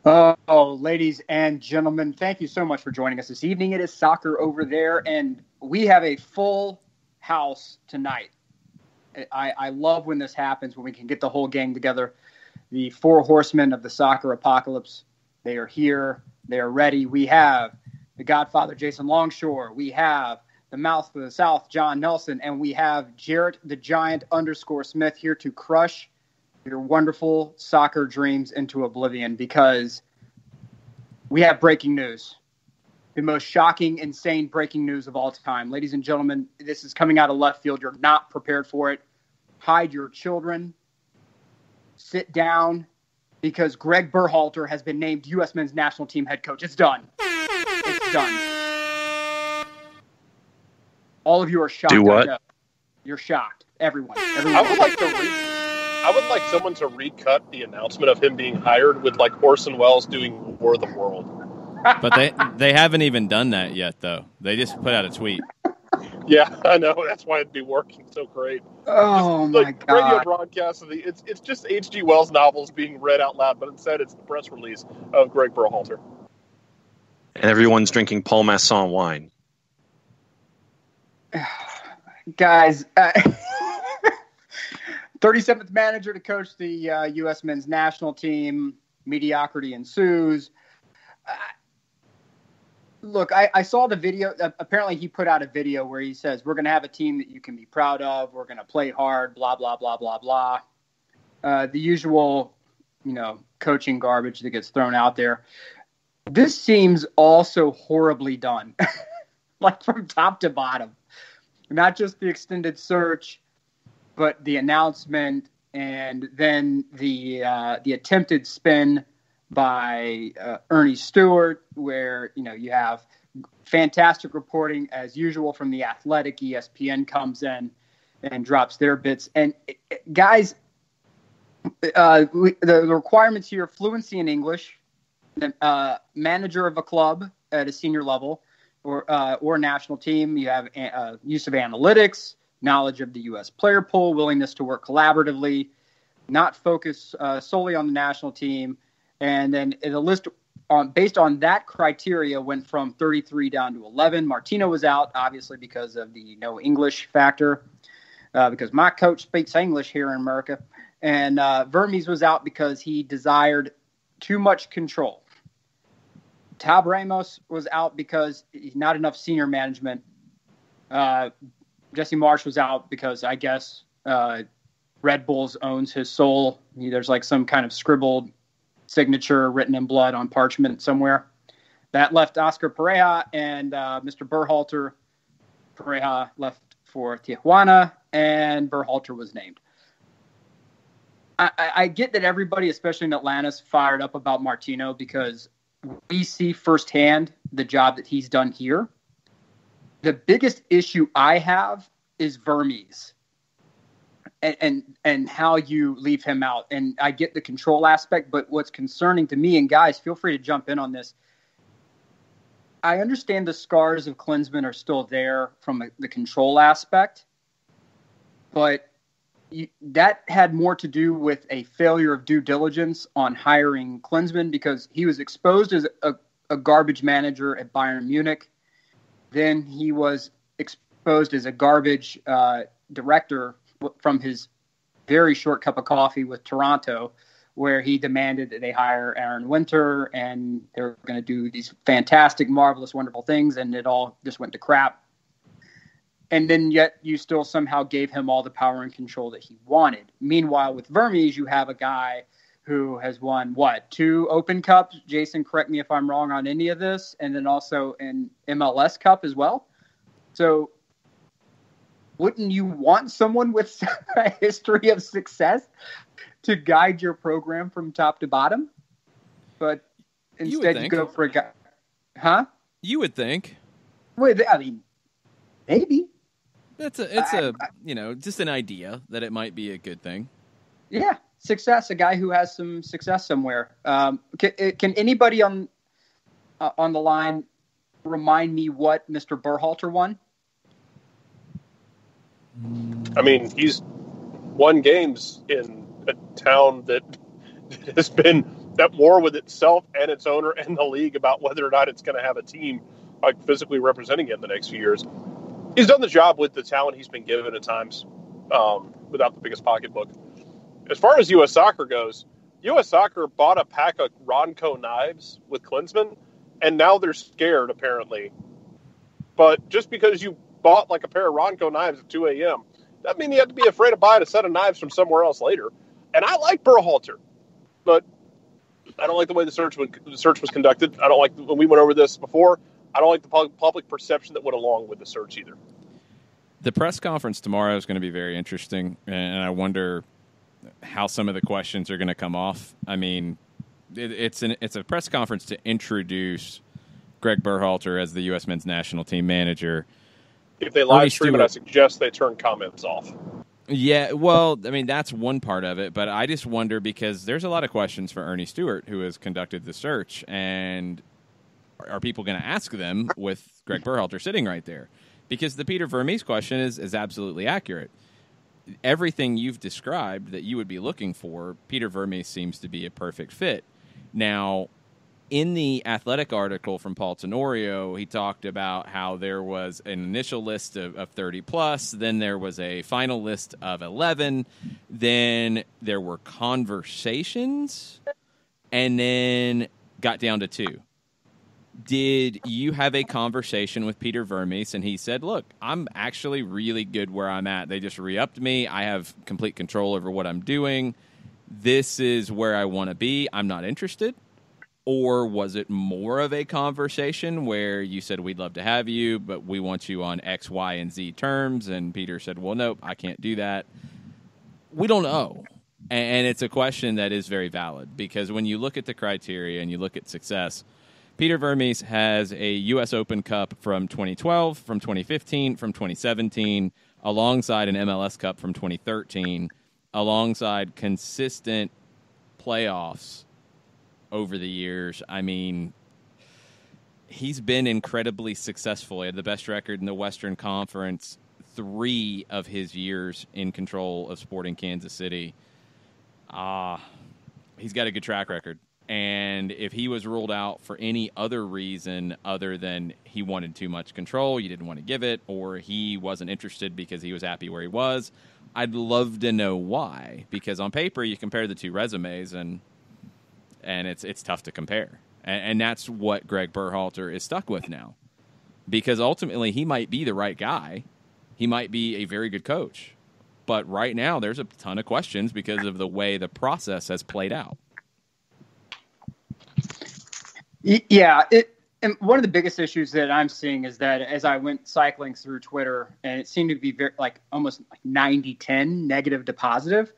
Oh, ladies and gentlemen, thank you so much for joining us this evening. It is soccer over there, and we have a full house tonight. I love when this happens, when we can get the whole gang together. The four horsemen of the soccer apocalypse, they are here. They are ready. We have the Godfather, Jason Longshore. We have the Mouth of the South, John Nelson. And we have Jarrett the Giant _Smith here to crush your wonderful soccer dreams into oblivion, because we have breaking news. The most shocking, insane breaking news of all time. Ladies and gentlemen, this is coming out of left field. You're not prepared for it. Hide your children. Sit down, because Greg Berhalter has been named U.S. men's national team head coach. It's done. It's done. All of you are shocked. Do what? You're shocked. Everyone. I would like someone to recut the announcement of him being hired with like Orson Welles doing War of the World. But they haven't even done that yet, though. They just put out a tweet. Yeah, I know. That's why it'd be working so great. Oh, just, my God. Radio broadcast of it's just H.G. Wells novels being read out loud, but instead it's the press release of Greg Berhalter. And everyone's drinking Paul Masson wine. Guys, 37th manager to coach the U.S. men's national team. Mediocrity ensues. Look, I saw the video. Apparently, he put out a video where he says, we're going to have a team that you can be proud of. We're going to play hard, blah, blah, blah, blah, blah. The usual, coaching garbage that gets thrown out there. This seems also horribly done, like from top to bottom. Not just the extended search, but the announcement, and then the attempted spin by Ernie Stewart, where you have fantastic reporting as usual from The Athletic. ESPN comes in and drops their bits. And guys, the requirements here: fluency in English, manager of a club at a senior level or national team. You have use of analytics, knowledge of the U.S. player pool, willingness to work collaboratively, not focus solely on the national team. And then the list based on that criteria went from 33 down to 11. Martino was out, obviously, because of the no English factor, because my coach speaks English here in America. And Vermes was out because he desired too much control. Tab Ramos was out because not enough senior management. Jesse Marsch was out because I guess Red Bulls owns his soul. There's like some kind of scribbled signature written in blood on parchment somewhere. That left Oscar Pereja and Mr. Berhalter. Pereja left for Tijuana, and Berhalter was named. I get that everybody, especially in Atlanta, is fired up about Martino because we see firsthand the job that he's done here. The biggest issue I have is Vermes and how you leave him out. And I get the control aspect, but what's concerning to me, and guys, feel free to jump in on this. I understand the scars of Klinsmann are still there from the control aspect, but that had more to do with a failure of due diligence on hiring Klinsmann, because he was exposed as a garbage manager at Bayern Munich. Then he was exposed as a garbage director from his very short cup of coffee with Toronto, where he demanded that they hire Aaron Winter, and they were going to do these fantastic, marvelous, wonderful things, and it all just went to crap. And then yet you still somehow gave him all the power and control that he wanted. Meanwhile, with Vermes, you have a guy who has won, 2 Open Cups? Jason, correct me if I'm wrong on any of this. And then also an MLS Cup as well. So wouldn't you want someone with a history of success to guide your program from top to bottom? But instead you go for a guy. Huh? You would think. Well, I mean, maybe. It's just an idea that it might be a good thing. Yeah, success. A guy who has some success somewhere. Can anybody on the line remind me what Mr. Berhalter won? I mean, he's won games in a town that has been at war with itself and its owner and the league about whether or not it's going to have a team like physically representing it in the next few years. He's done the job with the talent he's been given at times, without the biggest pocketbook. As far as U.S. Soccer goes, U.S. Soccer bought a pack of Ronco knives with Klinsmann, and now they're scared, apparently. But just because you bought like a pair of Ronco knives at 2 a.m., that means you have to be afraid of buying a set of knives from somewhere else later. And I like Berhalter, but I don't like the way the search was conducted. I don't like, when we went over this before, I don't like the public perception that went along with the search either. The press conference tomorrow is going to be very interesting, and I wonder how some of the questions are going to come off. I mean, it's a press conference to introduce Greg Berhalter as the U.S. men's national team manager. If they live stream it, I suggest they turn comments off. Yeah, well, I mean, that's one part of it, but I just wonder because there's a lot of questions for Ernie Stewart, who has conducted the search, and are people going to ask them with Greg Berhalter sitting right there? Because the Peter Vermes question is absolutely accurate. Everything you've described that you would be looking for, Peter Vermes seems to be a perfect fit. Now, in the Athletic article from Paul Tenorio, he talked about how there was an initial list of 30-plus, then there was a final list of 11, then there were conversations, and then got down to 2. Did you have a conversation with Peter Vermes, and he said, look, I'm actually really good where I'm at. They just re-upped me. I have complete control over what I'm doing. This is where I want to be. I'm not interested. Or was it more of a conversation where you said, we'd love to have you, but we want you on X, Y, and Z terms? And Peter said, well, nope, I can't do that. We don't know. And it's a question that is very valid because when you look at the criteria and you look at success, Peter Vermes has a U.S. Open Cup from 2012, from 2015, from 2017, alongside an MLS Cup from 2013, alongside consistent playoffs over the years. I mean, he's been incredibly successful. He had the best record in the Western Conference 3 of his years in control of Sporting Kansas City. He's got a good track record. And if he was ruled out for any other reason other than he wanted too much control, you didn't want to give it, or he wasn't interested because he was happy where he was, I'd love to know why. Because on paper, you compare the 2 resumes, and it's tough to compare. And that's what Greg Berhalter is stuck with now. Because ultimately, he might be the right guy. He might be a very good coach. But right now, there's a ton of questions because of the way the process has played out. Yeah, and one of the biggest issues that I'm seeing is that as I went cycling through Twitter, and it seemed to be very, almost 90-10, negative to positive.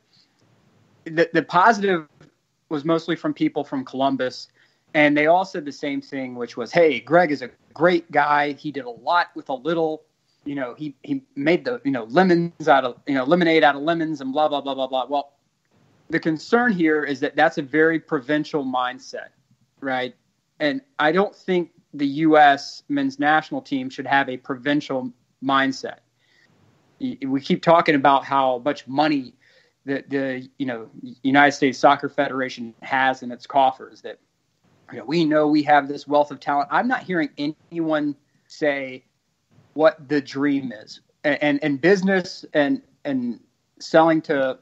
The positive was mostly from people from Columbus, and they all said the same thing, which was, hey, Greg is a great guy. He did a lot with a little. He made the lemons out of lemonade out of lemons and blah blah blah blah blah. Well, the concern here is that that's a very provincial mindset, right? And I don't think the U.S. men's national team should have a provincial mindset. We keep talking about how much money the United States Soccer Federation has in its coffers. That we know we have this wealth of talent. I'm not hearing anyone say what the dream is. And business and selling to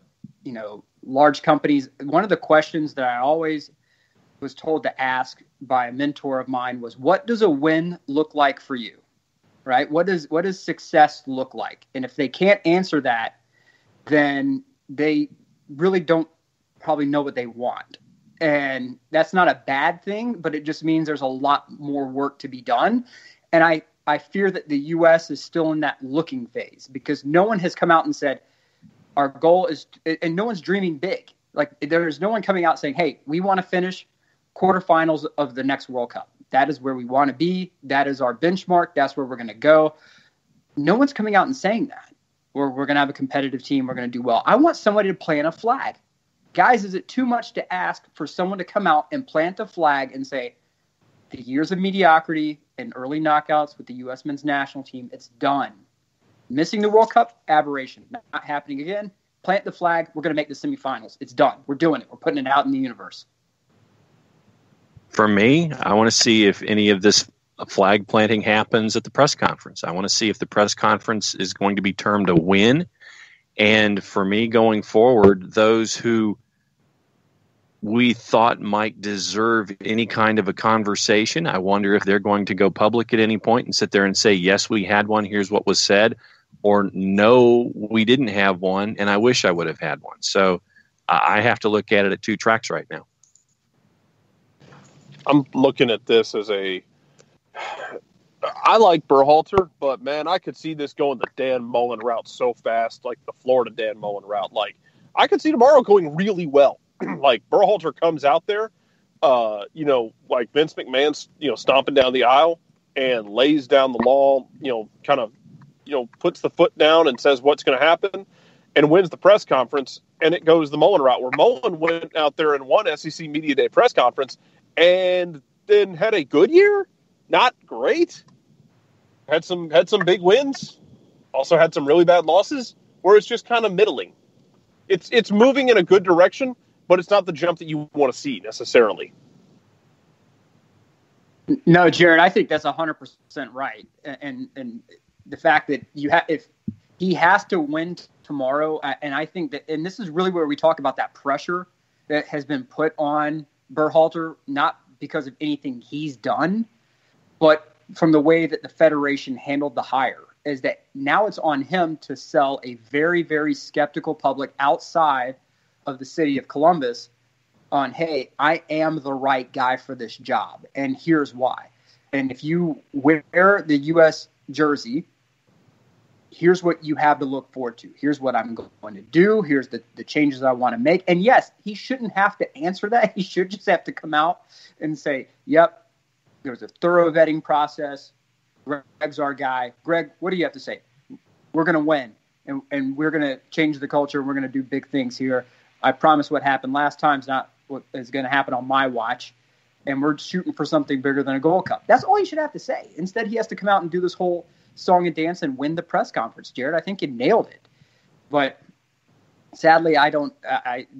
large companies. One of the questions that I always was told to ask by a mentor of mine was, what does a win look like for you? Right? What does success look like? And if they can't answer that, then they really don't probably know what they want. And that's not a bad thing, but it just means there's a lot more work to be done. And I fear that the U.S. is still in that looking phase because no one has come out and said, our goal is, and no one's dreaming big. Like there's no one coming out saying, hey, we want to finish quarterfinals of the next World Cup. That is where we want to be. That is our benchmark. That's where we're going to go. No one's coming out and saying that. Or we're going to have a competitive team. We're going to do well. I want somebody to plant a flag. Guys, is it too much to ask for someone to come out and plant a flag and say, the years of mediocrity and early knockouts with the U.S. men's national team, it's done. Missing the World Cup, aberration. Not happening again. Plant the flag. We're going to make the semifinals. It's done. We're doing it. We're putting it out in the universe. For me, I want to see if any of this flag planting happens at the press conference. I want to see if the press conference is going to be termed a win. And for me, going forward, those who we thought might deserve any kind of a conversation, I wonder if they're going to go public at any point and sit there and say, yes, we had one, here's what was said, or no, we didn't have one, and I wish I would have had one. So I have to look at it at two tracks right now. I'm looking at this as I like Berhalter, but man, I could see this going the Dan Mullen route so fast, like the Florida Dan Mullen route. Like, I could see tomorrow going really well. Like, Berhalter comes out there, like Vince McMahon's, stomping down the aisle and lays down the law, puts the foot down and says what's going to happen and wins the press conference. And it goes the Mullen route, where Mullen went out there and won SEC Media Day press conference and then had a good year. Not great. Had some big wins. Also had some really bad losses where it's just kind of middling. It's moving in a good direction, but it's not the jump that you want to see necessarily. No, Jared, I think that's 100% right. And the fact that if he has to win tomorrow, and I think that, and this is really where we talk about that pressure that has been put on Berhalter, not because of anything he's done, but from the way that the Federation handled the hire, is that now it's on him to sell a very, very skeptical public outside of the city of Columbus on, hey, I am the right guy for this job, and here's why. And if you wear the U.S. jersey, here's what you have to look forward to. Here's what I'm going to do. Here's the changes I want to make. And yes, he shouldn't have to answer that. He should just have to come out and say, yep, there was a thorough vetting process. Greg's our guy. Greg, what do you have to say? We're going to win, and we're going to change the culture. We're going to do big things here. I promise what happened last time's not what is going to happen on my watch, and we're shooting for something bigger than a Gold Cup. That's all he should have to say. Instead, he has to come out and do this whole song and dance and win the press conference. Jared, I think you nailed it. But sadly,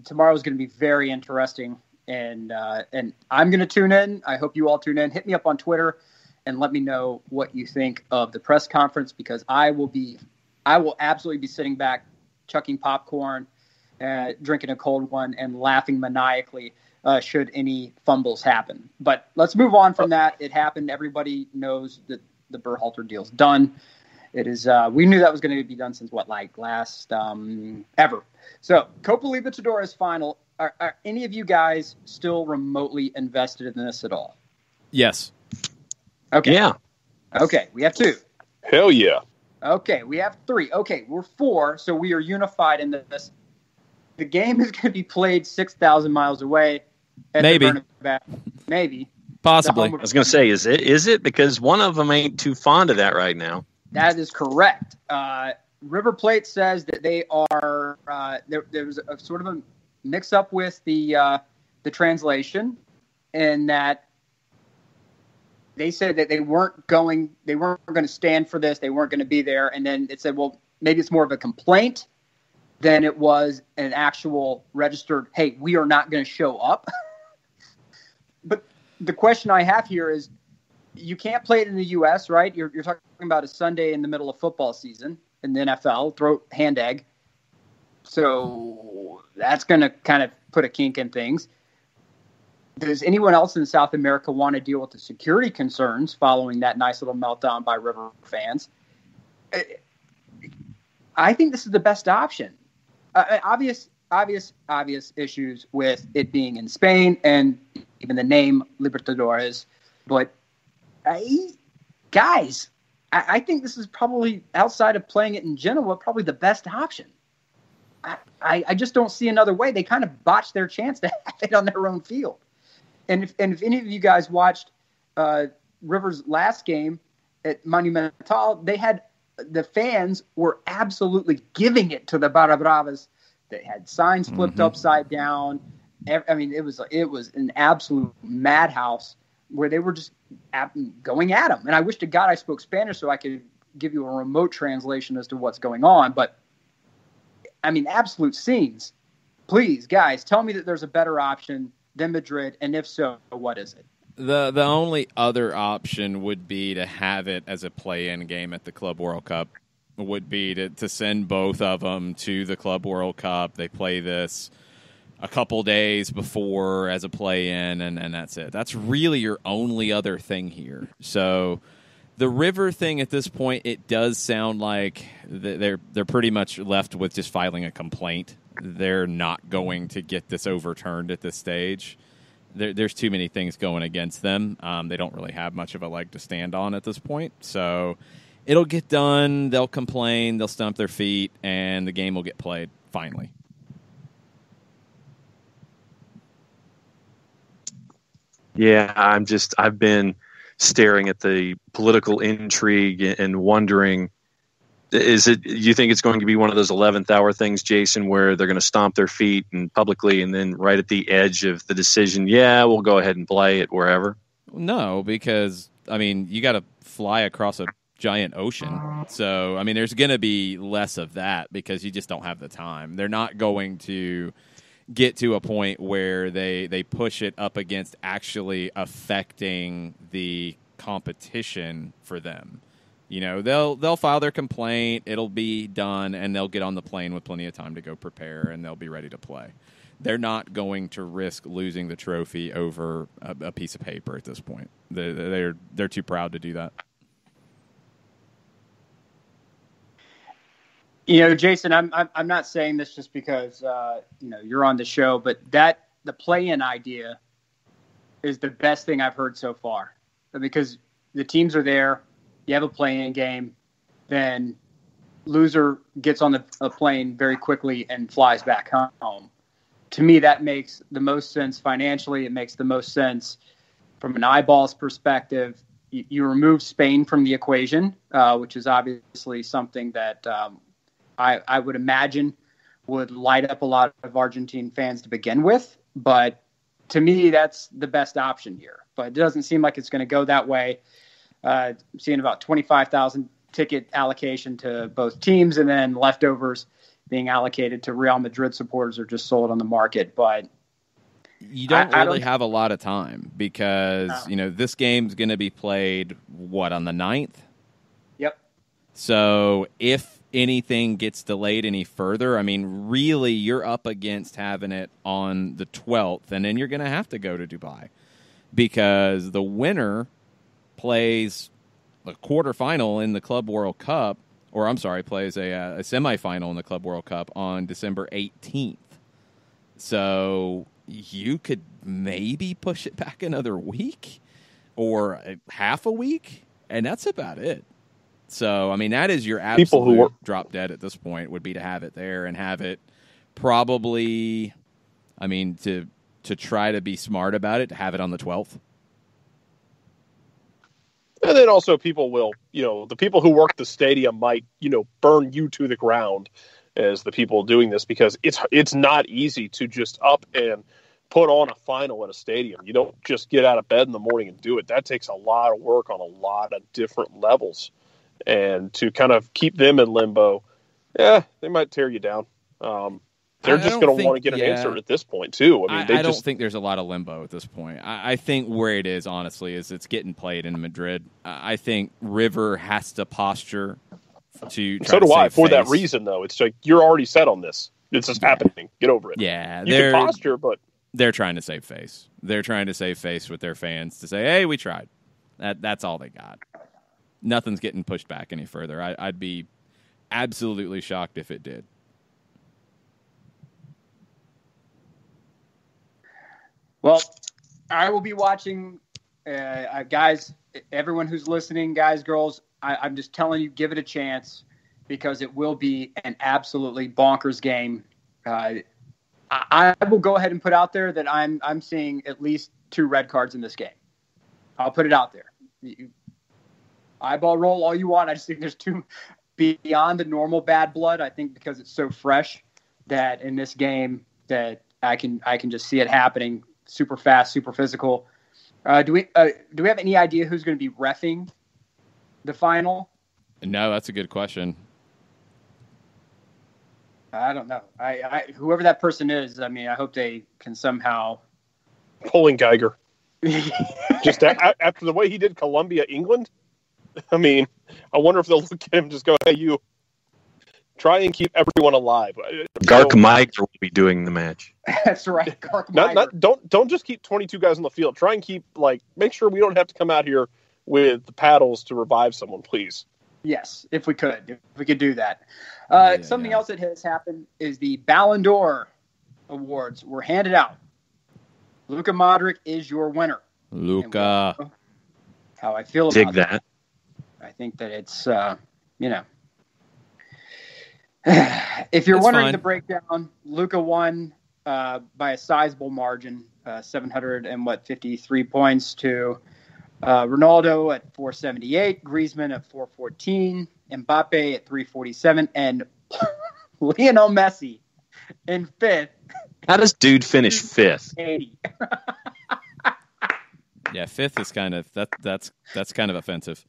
tomorrow's going to be very interesting. And I'm going to tune in. I hope you all tune in. Hit me up on Twitter and let me know what you think of the press conference, because I will absolutely be sitting back, chucking popcorn, drinking a cold one, and laughing maniacally should any fumbles happen. But let's move on from that. It happened. Everybody knows that the Berhalter deal's done. It is. We knew that was going to be done since last ever. So Copa Libertadores final. Are any of you guys still remotely invested in this at all? Yes. Okay. Yeah. Okay, we have 2. Hell yeah. Okay, we have 3. Okay, we're 4, so we are unified in this. The game is going to be played 6,000 miles away. Maybe. Maybe. Possibly. I was going to say, is it? Because one of them ain't too fond of that right now. That is correct. River Plate says that they are there was a sort of a mix-up with the translation, and that they said that they weren't going to stand for this. They weren't going to be there. And then it said, well, maybe it's more of a complaint than it was an actual registered, hey, we are not going to show up. But the question I have here is, you can't play it in the U.S., right? You're talking about a Sunday in the middle of football season in the NFL, throw hand egg. So that's going to kind of put a kink in things. Does anyone else in South America want to deal with the security concerns following that nice little meltdown by River fans? I think this is the best option. Obvious issues with it being in Spain and even the name Libertadores. But I think this is probably, outside of playing it in Genoa, probably the best option. I just don't see another way. They kind of botched their chance to have it on their own field. And if any of you guys watched River's last game at Monumental, the fans were absolutely giving it to the Barra Bravas. They had signs flipped upside down. I mean, it was an absolute madhouse where they were just going at them. And I wish to God I spoke Spanish so I could give you a remote translation as to what's going on. But, I mean, absolute scenes. Please, guys, tell me that there's a better option than Madrid, and if so, what is it? The only other option would be to have it as a play-in game at the Club World Cup. Would be to send both of them to the Club World Cup. They play this a couple days before as a play-in, and that's it. That's really your only other thing here. So the River thing at this point, it does sound like they're pretty much left with just filing a complaint. They're not going to get this overturned at this stage. There's too many things going against them. They don't really have much of a leg to stand on at this point. So it'll get done. They'll complain. They'll stomp their feet, and the game will get played finally. Yeah, I've been staring at the political intrigue and wondering, you think it's going to be one of those 11th hour things, Jason, where they're going to stomp their feet and publicly, and then right at the edge of the decision, yeah, we'll go ahead and play it wherever? No, because, I mean, you got to fly across a giant ocean. So, I mean, there's going to be less of that because you just don't have the time. They're not going to get to a point where they push it up against actually affecting the competition for them. You know, they'll file their complaint, it'll be done, and they'll get on the plane with plenty of time to go prepare, and they'll be ready to play. They're not going to risk losing the trophy over a piece of paper at this point. They're too proud to do that. You know, Jason, I'm not saying this just because you're on the show, but the play-in idea is the best thing I've heard so far, because the teams are there. You have a play-in game, then loser gets on a plane very quickly and flies back home. To me, that makes the most sense financially. It makes the most sense from an eyeballs perspective. You remove Spain from the equation, which is obviously something that I would imagine would light up a lot of Argentine fans to begin with. But to me, that's the best option here. But it doesn't seem like it's going to go that way. I'm seeing about 25,000 ticket allocation to both teams, and then leftovers being allocated to Real Madrid supporters are just sold on the market. But you don't really have a lot of time because, this game's going to be played, on the 9th? Yep. So if anything gets delayed any further, I mean, really, you're up against having it on the 12th, and then you're going to have to go to Dubai because the winner plays a quarterfinal in the Club World Cup, plays a semifinal in the Club World Cup on December 18th. So you could maybe push it back another week or half a week, and that's about it. So, I mean, that is your absolute drop dead at this point, would be to have it there and have it probably, I mean, to try to be smart about it, to have it on the 12th. And then also people will, the people who work the stadium might, burn you to the ground as the people doing this, because it's not easy to just up and put on a final at a stadium. You don't just get out of bed in the morning and do it. That takes a lot of work on a lot of different levels. And to kind of keep them in limbo, they might tear you down. They're just going to want to get an answer at this point, too. I mean, I don't think there's a lot of limbo at this point. I think where it is, honestly, is it's getting played in Madrid. I think River has to posture to try so do to I. save For face. that reason, though, it's like you're already set on this. It's just happening. Get over it. Yeah, you can posture, but they're trying to save face. They're trying to save face with their fans to say, "Hey, we tried." That's all they got. Nothing's getting pushed back any further. I'd be absolutely shocked if it did. Well, I will be watching, guys, everyone who's listening, guys, girls, I'm just telling you, give it a chance because it will be an absolutely bonkers game. I will go ahead and put out there that I'm seeing at least 2 red cards in this game. I'll put it out there. Eyeball roll all you want. I just think there's 2 beyond the normal bad blood. I think because it's so fresh that in this game that I can just see it happening. Super fast, super physical. Do we have any idea who's going to be reffing the final? No, that's a good question. I don't know. I whoever that person is, I mean, I hope they can somehow. Pulling Geiger. Just after the way he did Colombia, England, I mean, I wonder if they'll look at him and just go, hey, you, try and keep everyone alive. Gark Meiger will be doing the match. That's right, Gark Meiger. Don't just keep 22 guys on the field. Try and keep, make sure we don't have to come out here with the paddles to revive someone, please. Yes, if we could do that. Something else that has happened is the Ballon d'Or awards were handed out. Luka Modric is your winner. Luka. How I feel about Dig that. I think that it's, if you're wondering the breakdown, Luka won by a sizable margin, 753 points to Ronaldo at 478, Griezmann at 414, Mbappe at 347, and Lionel Messi in fifth. How does dude finish fifth? 80. Yeah, fifth is kind of that's kind of offensive.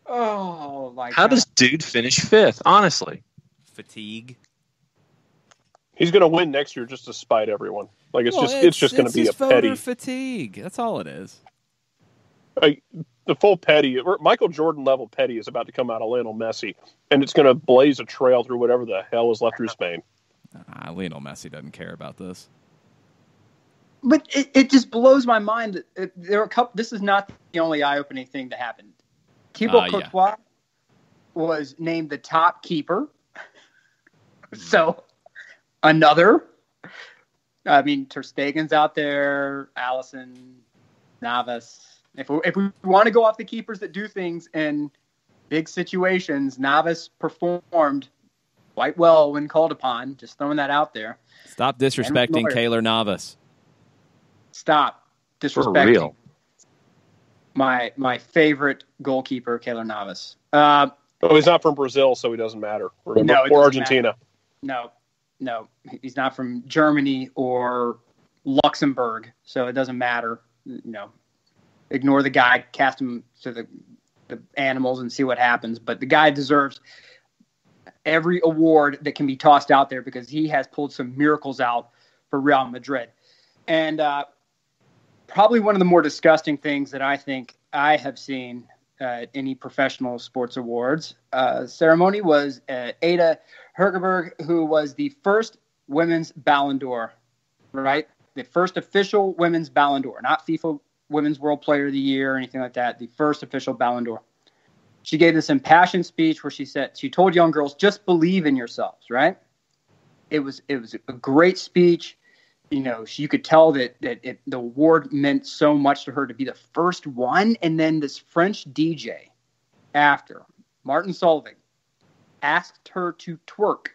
Oh my God. How does dude finish fifth? Honestly, fatigue. He's going to win next year just to spite everyone. It's just going to be a petty fatigue. That's all it is. The full petty, Michael Jordan level petty is about to come out of Lionel Messi, and it's going to blaze a trail through whatever the hell is left through Spain. Lionel Messi doesn't care about this. But it just blows my mind that there are a couple. This is not the only eye-opening thing that happened. Thibaut Courtois was named the top keeper. So another. I mean, Ter Stegen's out there, Alisson, Navas. If we want to go off the keepers that do things in big situations, Navas performed quite well when called upon. Just throwing that out there. Stop disrespecting Keylor Navas. Stop disrespecting for real. My favorite goalkeeper, Keylor Navas. He's not from Brazil, so he doesn't matter. Remember? No, or Argentina. Matter. No, he's not from Germany or Luxembourg, so it doesn't matter. Ignore the guy, cast him to the animals and see what happens. But the guy deserves every award that can be tossed out there because he has pulled some miracles out for Real Madrid. And probably one of the more disgusting things that I think I have seen at any professional sports awards ceremony was Ada Hegerberg, who was the first women's Ballon d'Or, right? The first official women's Ballon d'Or, not FIFA Women's World Player of the Year or anything like that. The first official Ballon d'Or. She gave this impassioned speech where she told young girls, just believe in yourselves, right? It was a great speech. You could tell that the award meant so much to her to be the first one. And then this French DJ after, Martin Solveig, asked her to twerk.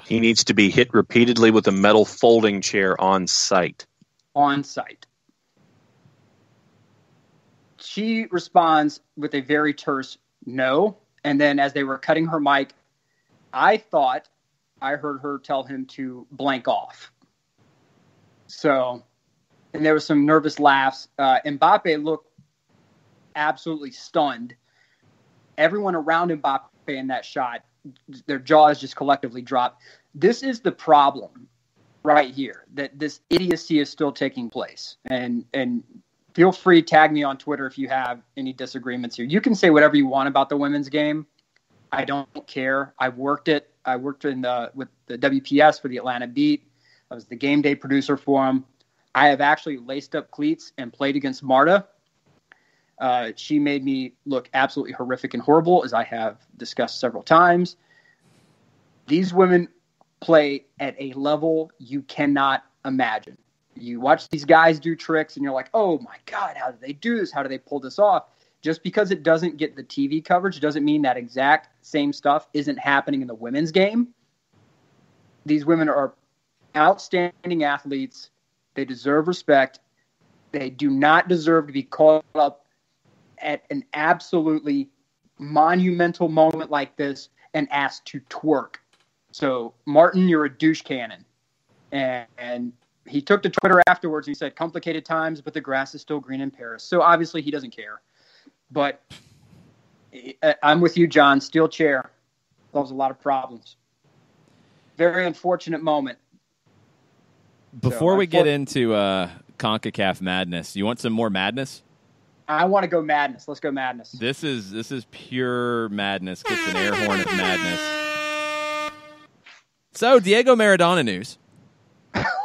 He needs to be hit repeatedly with a metal folding chair on site. On site. She responds with a very terse no. And then as they were cutting her mic, I thought I heard her tell him to blank off. So, and there was some nervous laughs. Mbappe looked absolutely stunned. Everyone around Mbappe in that shot, their jaws just collectively dropped. This is the problem right here, that this idiocy is still taking place. And feel free to tag me on Twitter if you have any disagreements here. You can say whatever you want about the women's game. I don't care. I worked with the WPS for the Atlanta Beat. I was the game day producer for them. I have actually laced up cleats and played against Marta. She made me look absolutely horrific and horrible, as I have discussed several times. These women play at a level you cannot imagine. You watch these guys do tricks and you're like, oh my God, how do they do this? How do they pull this off? Just because it doesn't get the TV coverage doesn't mean that exact same stuff isn't happening in the women's game. These women are outstanding athletes. They deserve respect. They do not deserve to be caught up at an absolutely monumental moment like this and asked to twerk. So, Martin, you're a douche cannon. And he took to Twitter afterwards and he said, complicated times, but the grass is still green in Paris. So, obviously, he doesn't care. But I'm with you, John. Steel chair solves a lot of problems. Very unfortunate moment. Before we get into CONCACAF madness. You want some more madness? I want to go madness. Let's go madness. This is pure madness. Gets an air horn of madness. So, Diego Maradona news.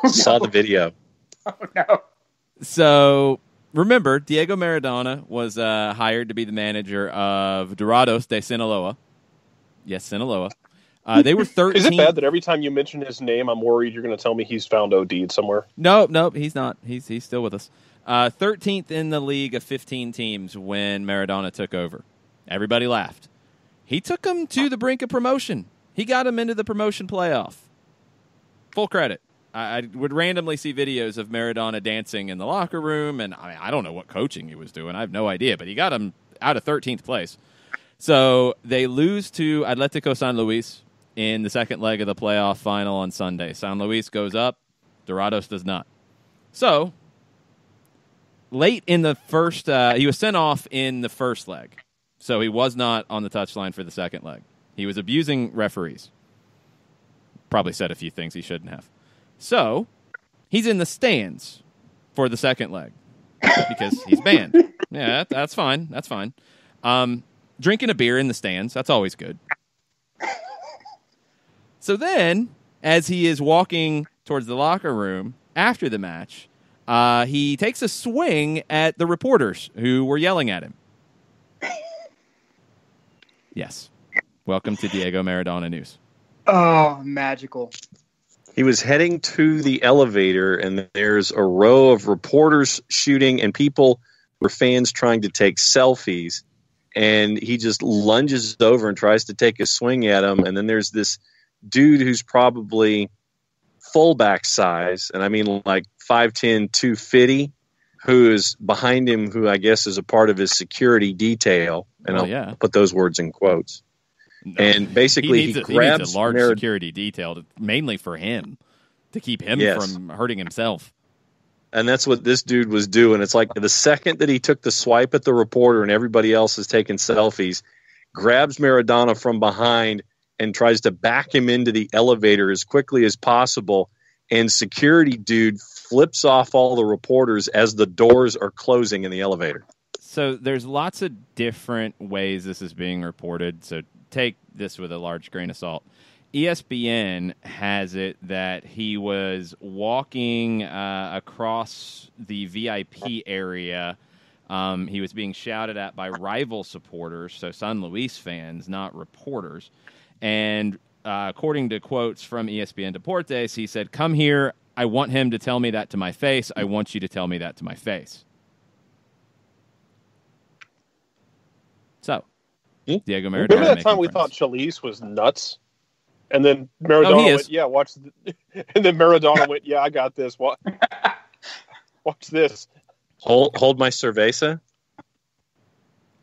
Saw the video. Oh, no. So, remember, Diego Maradona was hired to be the manager of Dorados de Sinaloa. Yes, Sinaloa. They were 13. Is it bad that every time you mention his name, I'm worried you're going to tell me he's found OD'd somewhere? No, he's not. He's still with us. 13th in the league of 15 teams when Maradona took over. Everybody laughed. He took them to the brink of promotion. He got them into the promotion playoff. Full credit. I would randomly see videos of Maradona dancing in the locker room, and I don't know what coaching he was doing. I have no idea, but he got them out of 13th place. So they lose to Atlético San Luis in the second leg of the playoff final on Sunday. San Luis goes up. Dorados does not. So late in the first, he was sent off in the first leg. So he was not on the touchline for the second leg. He was abusing referees. Probably said a few things he shouldn't have. So he's in the stands for the second leg because he's banned. Yeah, that's fine. That's fine. Drinking a beer in the stands, that's always good. So then, as he is walking towards the locker room after the match, he takes a swing at the reporters who were yelling at him. Yes. Welcome to Diego Maradona News. Oh, magical. He was heading to the elevator, and there's a row of reporters shooting and people or fans trying to take selfies. And he just lunges over and tries to take a swing at him. And then there's this dude who's probably fullback size, and I mean like 5'10", 250, who is behind him, who I guess is a part of his security detail. And I'll put those words in quotes. No. And basically he grabs needs a large security detail, mainly for him, to keep him from hurting himself. And that's what this dude was doing. It's like the second that he took the swipe at the reporter and everybody else is taking selfies, grabs Maradona from behind and tries to back him into the elevator as quickly as possible. And security dude flips off all the reporters as the doors are closing in the elevator. So there's lots of different ways this is being reported. So take this with a large grain of salt. ESPN has it that he was walking across the VIP area. He was being shouted at by rival supporters, so San Luis fans, not reporters. And according to quotes from ESPN Deportes, he said, "Come here. I want him to tell me that to my face. I want you to tell me that to my face." So, Diego Maradona. Remember that time we thought Chalice was nuts? And then Maradona went, "Yeah, watch." And then Maradona went, "Yeah, I got this. Watch this. Hold my cerveza."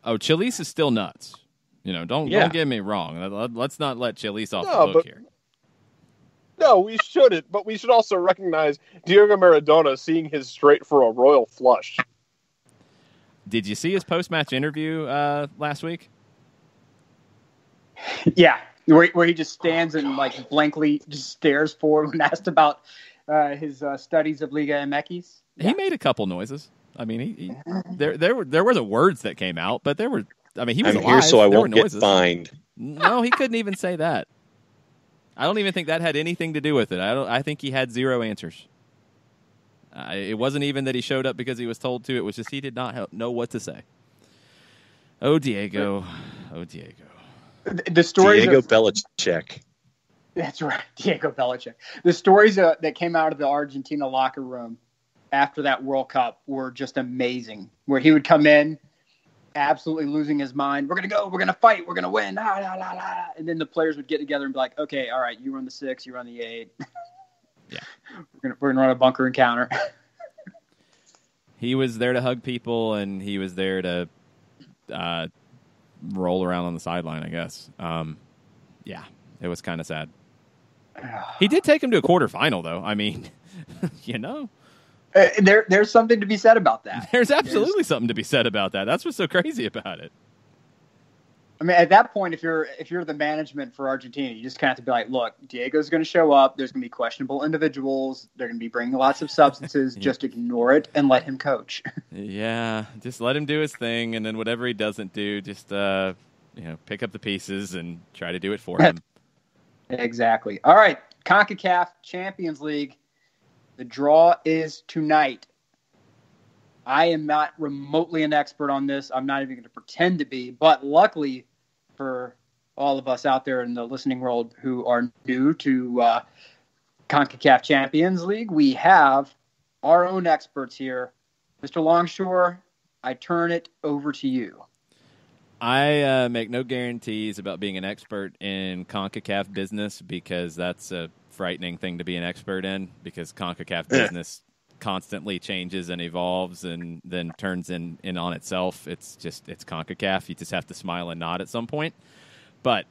Oh, Chalice is still nuts. You know, don't get me wrong. Let's not let Chalice off the hook here. No, we shouldn't. But we should also recognize Diego Maradona seeing his straight for a royal flush. Did you see his post-match interview last week? Yeah, where he just stands and like blankly just stares forward when asked about his studies of Liga MX. Yeah. He made a couple noises. I mean, there were the words that came out, but there were. I mean, he was I'm alive. Here so I there won't get fined. No, he couldn't even say that. I don't even think that had anything to do with it. I think he had zero answers. It wasn't even that he showed up because he was told to. It was just he did not know what to say. Oh, Diego. Oh, Diego. The stories Diego Belichick. That's right, Diego Belichick. The stories that came out of the Argentina locker room after that World Cup were just amazing. Where he would come in, absolutely losing his mind. We're going to go. We're going to fight. We're going to win. And then the players would get together and be like, okay, all right, you run the 6, you run the 8. Yeah. We're gonna run a bunker encounter. He was there to hug people, and he was there to roll around on the sideline, I guess. Yeah, it was kind of sad. He did take him to a quarterfinal, though. I mean, you know. There's something to be said about that. There's absolutely something to be said about that. That's what's so crazy about it. I mean, at that point, if you're the management for Argentina, you just kind of have to be like, look, Diego's going to show up. There's going to be questionable individuals. They're going to be bringing lots of substances. Just ignore it and let him coach. Yeah, just let him do his thing, and then whatever he doesn't do, just pick up the pieces and try to do it for him. Exactly. All right, Concacaf Champions League. The draw is tonight. I am not remotely an expert on this. I'm not even going to pretend to be. But luckily for all of us out there in the listening world who are new to Concacaf Champions League, we have our own experts here. Mr. Longshore, I turn it over to you. I make no guarantees about being an expert in CONCACAF business because that's a frightening thing to be an expert in because CONCACAF business constantly changes and evolves and then turns in on itself. It's CONCACAF. You just have to smile and nod at some point. But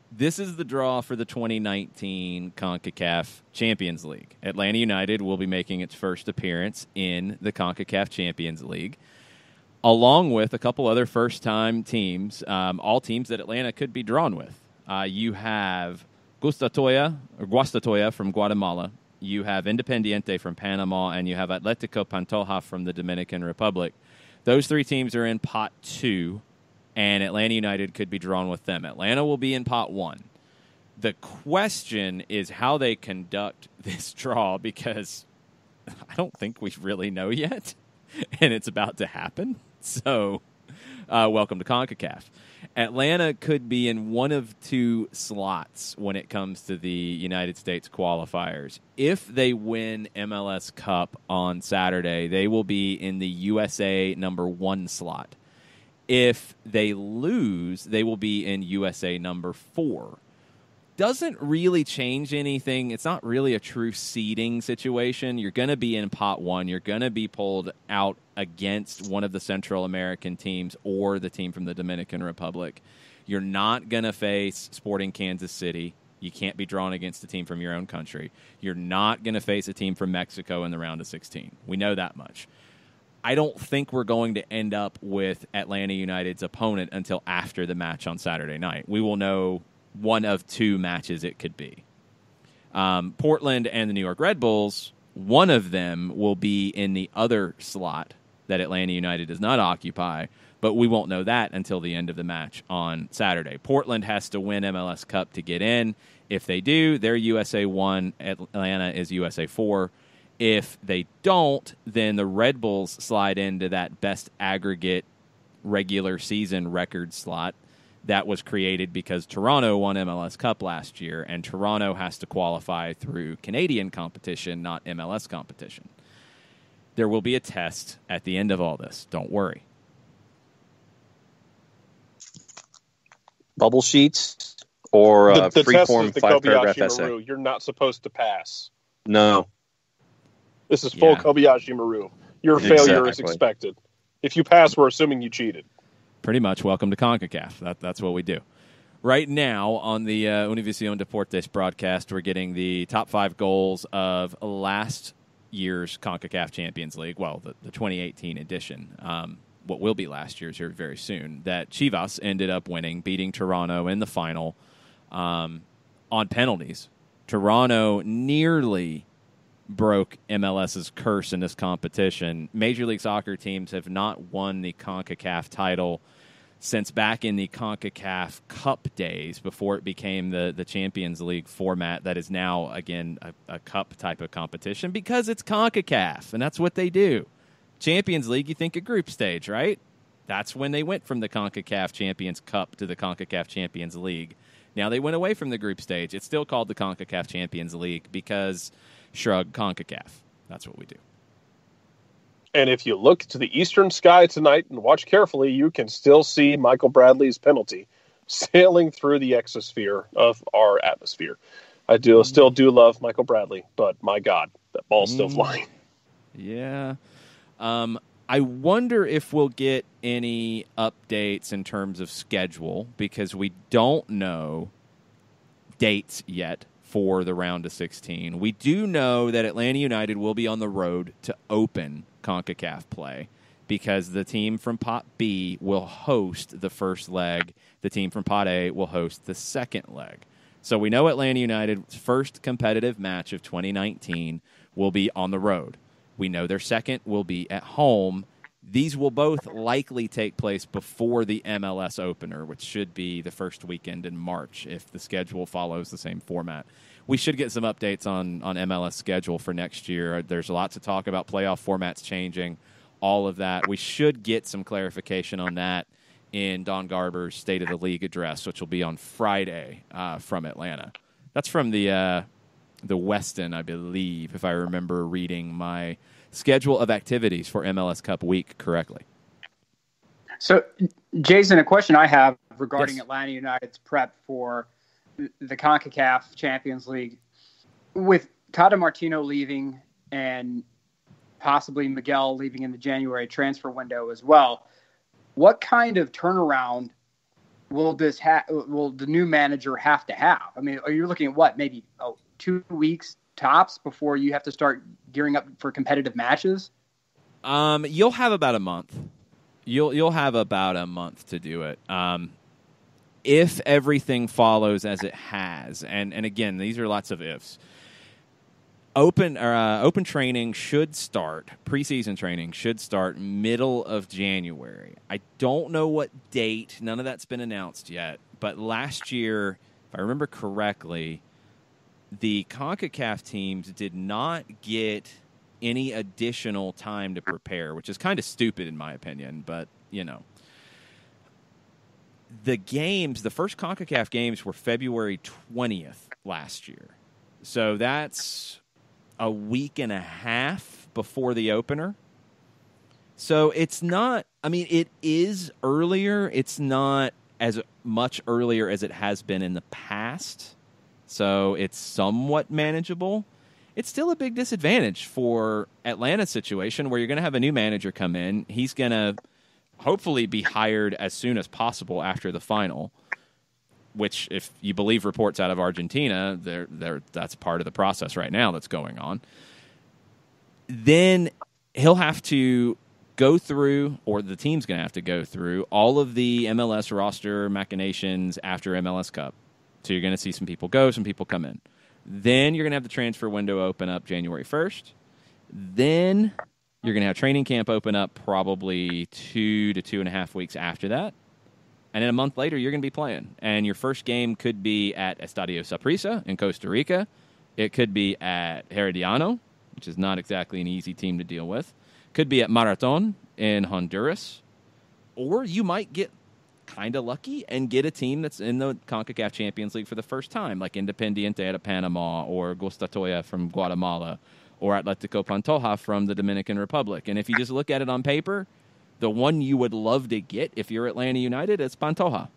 this is the draw for the 2019 CONCACAF Champions League. Atlanta United will be making its first appearance in the CONCACAF Champions League, along with a couple other first-time teams, all teams that Atlanta could be drawn with. You have Guastatoya from Guatemala. You have Independiente from Panama, and you have Atletico Pantoja from the Dominican Republic. Those three teams are in Pot 2, and Atlanta United could be drawn with them. Atlanta will be in Pot 1. The question is how they conduct this draw because I don't think we really know yet, and it's about to happen. So, welcome to CONCACAF. Atlanta could be in one of two slots when it comes to the United States qualifiers. If they win MLS Cup on Saturday, they will be in the USA number 1 slot. If they lose, they will be in USA number 4. Doesn't really change anything. It's not really a true seeding situation. You're going to be in Pot 1. You're going to be pulled out against one of the Central American teams or the team from the Dominican Republic. You're not going to face Sporting Kansas City. You can't be drawn against a team from your own country. You're not going to face a team from Mexico in the round of 16. We know that much. I don't think we're going to end up with Atlanta United's opponent until after the match on Saturday night. We will know one of two matches it could be. Portland and the New York Red Bulls, one of them will be in the other slot that Atlanta United does not occupy, but we won't know that until the end of the match on Saturday. Portland has to win MLS Cup to get in. If they do, they're USA 1, Atlanta is USA 4. If they don't, then the Red Bulls slide into that best aggregate regular season record slot that was created because Toronto won MLS Cup last year, and Toronto has to qualify through Canadian competition, not MLS competition. There will be a test at the end of all this. Don't worry. Bubble sheets or the free-form test is the 5-paragraph Kobayashi essay? Maru. You're not supposed to pass. No. This is full Kobayashi Maru. Your failure is expected. If you pass, we're assuming you cheated. Pretty much. Welcome to CONCACAF. That's what we do. Right now on the Univision Deportes broadcast, we're getting the top 5 goals of last year's CONCACAF Champions League, well, the 2018 edition, what will be last year's here very soon, that Chivas ended up winning, beating Toronto in the final on penalties. Toronto nearly broke MLS's curse in this competition. Major League Soccer teams have not won the CONCACAF title since back in the CONCACAF Cup days before it became the Champions League format that is now, again, a cup type of competition because it's CONCACAF, and that's what they do. Champions League, you think a group stage, right? That's when they went from the CONCACAF Champions Cup to the CONCACAF Champions League. Now they went away from the group stage. It's still called the CONCACAF Champions League because, shrug, CONCACAF. That's what we do. And if you look to the eastern sky tonight and watch carefully, you can still see Michael Bradley's penalty sailing through the exosphere of our atmosphere. I still do love Michael Bradley, but my God, that ball's still flying. Yeah. I wonder if we'll get any updates in terms of schedule because we don't know dates yet for the round of 16. We do know that Atlanta United will be on the road to open CONCACAF play. because the team from Pot B will host the first leg. The team from Pot A will host the second leg. So we know Atlanta United's first competitive match of 2019 will be on the road. We know their second will be at home. These will both likely take place before the MLS opener, which should be the first weekend in March if the schedule follows the same format. We should get some updates on MLS schedule for next year. There's a lot to talk about, playoff formats changing, all of that. We should get some clarification on that in Don Garber's State of the League address, which will be on Friday from Atlanta. That's from the Westin, I believe, if I remember reading my schedule of activities for MLS Cup week correctly. So, Jason, a question I have regarding Yes. Atlanta United's prep for the Concacaf Champions League. With Tata Martino leaving and possibly Miguel leaving in the January transfer window as well, what kind of turnaround will the new manager have to have? I mean, are you looking at what, maybe 2 weeks tops before you have to start gearing up for competitive matches? You'll have about a month. You'll have about a month to do it. If everything follows as it has, and again, these are lots of ifs. Open training should start, preseason training should start middle of January. I don't know what date, none of that's been announced yet, but last year, if I remember correctly, the CONCACAF teams did not get any additional time to prepare, which is kind of stupid in my opinion, but, you know. The first CONCACAF games were February 20th last year. So that's a week and a half before the opener. So it's not, I mean, it is earlier. It's not as much earlier as it has been in the past. So it's somewhat manageable. It's still a big disadvantage for Atlanta's situation where you're going to have a new manager come in. He's going to hopefully be hired as soon as possible after the final, which, if you believe reports out of Argentina, that's part of the process right now that's going on. Then he'll have to go through, or the team's going to have to go through, all of the MLS roster machinations after MLS Cup. So you're going to see some people go, some people come in. Then you're going to have the transfer window open up January 1st. Then you're going to have training camp open up probably 2 to 2.5 weeks after that. And then a month later, you're going to be playing. And your first game could be at Estadio Saprissa in Costa Rica. It could be at Herediano, which is not exactly an easy team to deal with. Could be at Marathon in Honduras. Or you might get kind of lucky and get a team that's in the CONCACAF Champions League for the first time, like Independiente out of Panama or Guastatoya from Guatemala or Atletico Pantoja from the Dominican Republic. And if you just look at it on paper, the one you would love to get if you're Atlanta United is Pantoja,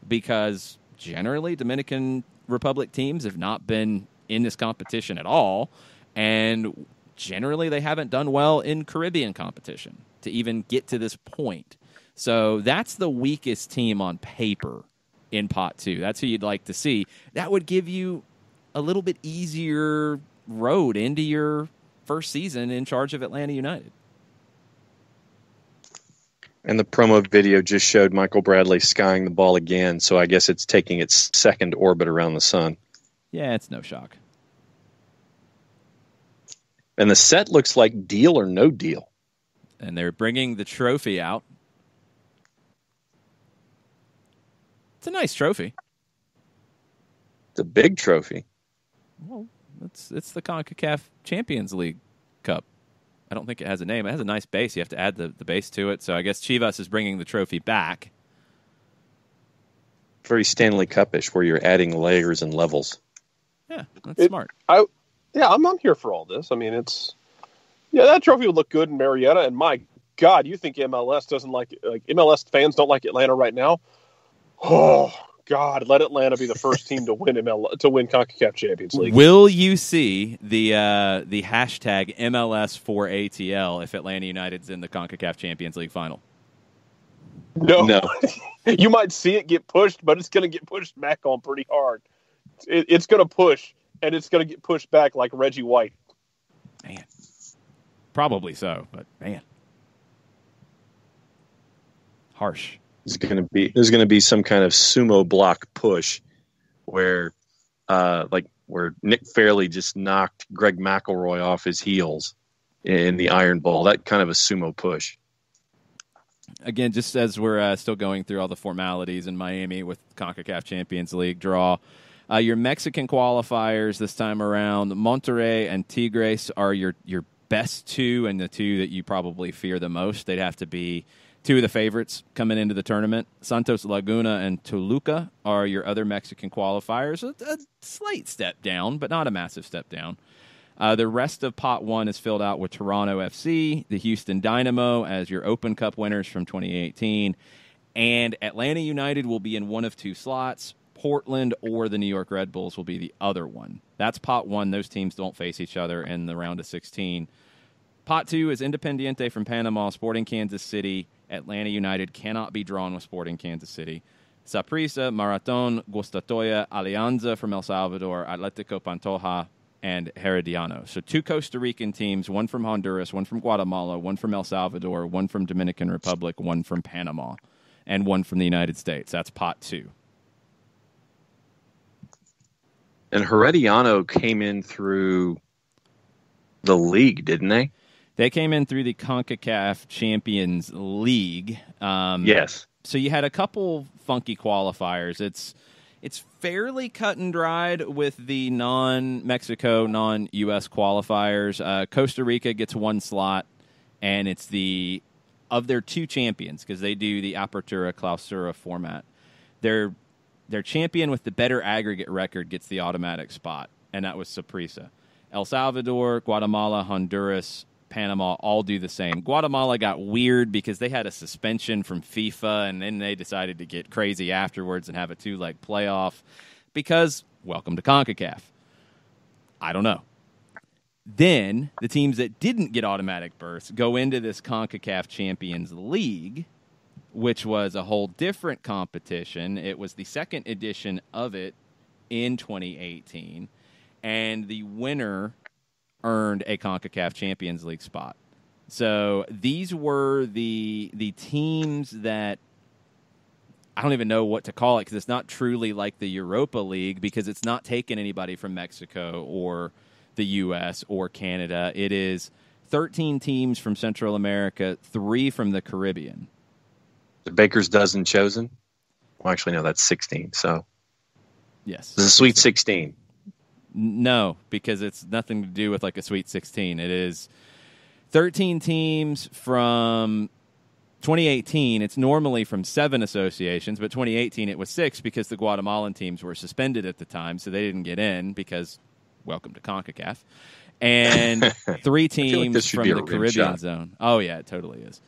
because generally Dominican Republic teams have not been in this competition at all, and generally they haven't done well in Caribbean competition to even get to this point. So that's the weakest team on paper in Pot 2. That's who you'd like to see. That would give you a little bit easier road into your first season in charge of Atlanta United. And the promo video just showed Michael Bradley skying the ball again, so I guess it's taking its second orbit around the sun. Yeah, it's no shock. And the set looks like Deal or No Deal. And they're bringing the trophy out. It's a nice trophy. It's a big trophy. Well, it's the CONCACAF Champions League Cup. I don't think it has a name. It has a nice base. You have to add the base to it. So I guess Chivas is bringing the trophy back. Very Stanley Cup-ish, where you're adding layers and levels. Yeah, that's smart. I'm here for all this. I mean, that trophy would look good in Marietta. And my God, you think MLS doesn't like MLS fans don't like Atlanta right now? Oh God, let Atlanta be the first team to win CONCACAF Champions League. Will you see the hashtag MLS for ATL if Atlanta United's in the CONCACAF Champions League final? No. You might see it get pushed, but it's going to get pushed back on pretty hard. It's going to push, and it's going to get pushed back like Reggie White. Man, probably so, but man. Harsh. There's going to be some kind of sumo block push where Nick Fairley just knocked Greg McElroy off his heels in the Iron Bowl. That kind of a sumo push. Again, just as we're still going through all the formalities in Miami with Concacaf Champions League draw, your Mexican qualifiers this time around, Monterrey and Tigres are your best two, and the two that you probably fear the most. They'd have to be two of the favorites coming into the tournament. Santos Laguna and Toluca are your other Mexican qualifiers. A slight step down, but not a massive step down. The rest of Pot 1 is filled out with Toronto FC, the Houston Dynamo as your Open Cup winners from 2018, and Atlanta United will be in one of two slots. Portland or the New York Red Bulls will be the other one. That's Pot 1. Those teams don't face each other in the round of 16. Pot 2 is Independiente from Panama, Sporting Kansas City. Atlanta United cannot be drawn with Sporting Kansas City. Saprissa, Marathon, Guastatoya, Alianza from El Salvador, Atletico Pantoja, and Herediano. So two Costa Rican teams, one from Honduras, one from Guatemala, one from El Salvador, one from Dominican Republic, one from Panama, and one from the United States. That's Pot 2. And Herediano came in through the league, didn't they? They came in through the CONCACAF Champions League. Yes. So you had a couple funky qualifiers. It's fairly cut and dried with the non-Mexico, non-U.S. qualifiers. Costa Rica gets one slot, and it's of their two champions, because they do the Apertura Clausura format. Their champion with the better aggregate record gets the automatic spot, and that was Saprissa. El Salvador, Guatemala, Honduras, Panama all do the same. Guatemala got weird because they had a suspension from FIFA, and then they decided to get crazy afterwards and have a two-leg playoff because welcome to CONCACAF. I don't know. Then the teams that didn't get automatic berths go into this CONCACAF Champions League, which was a whole different competition. It was the second edition of it in 2018, and the winner earned a CONCACAF Champions League spot. So these were the teams that I don't even know what to call it, because it's not truly like the Europa League, because it's not taking anybody from Mexico or the U.S. or Canada. It is 13 teams from Central America, 3 from the Caribbean. The Baker's Dozen chosen? Well, actually, no, that's 16. So, yes, it's a Sweet 16. No, because it's nothing to do with like a Sweet 16. It is 13 teams from 2018. It's normally from 7 associations, but 2018 it was 6 because the Guatemalan teams were suspended at the time, so they didn't get in because welcome to CONCACAF. And 3 teams from the Caribbean zone. Oh, yeah, it totally is.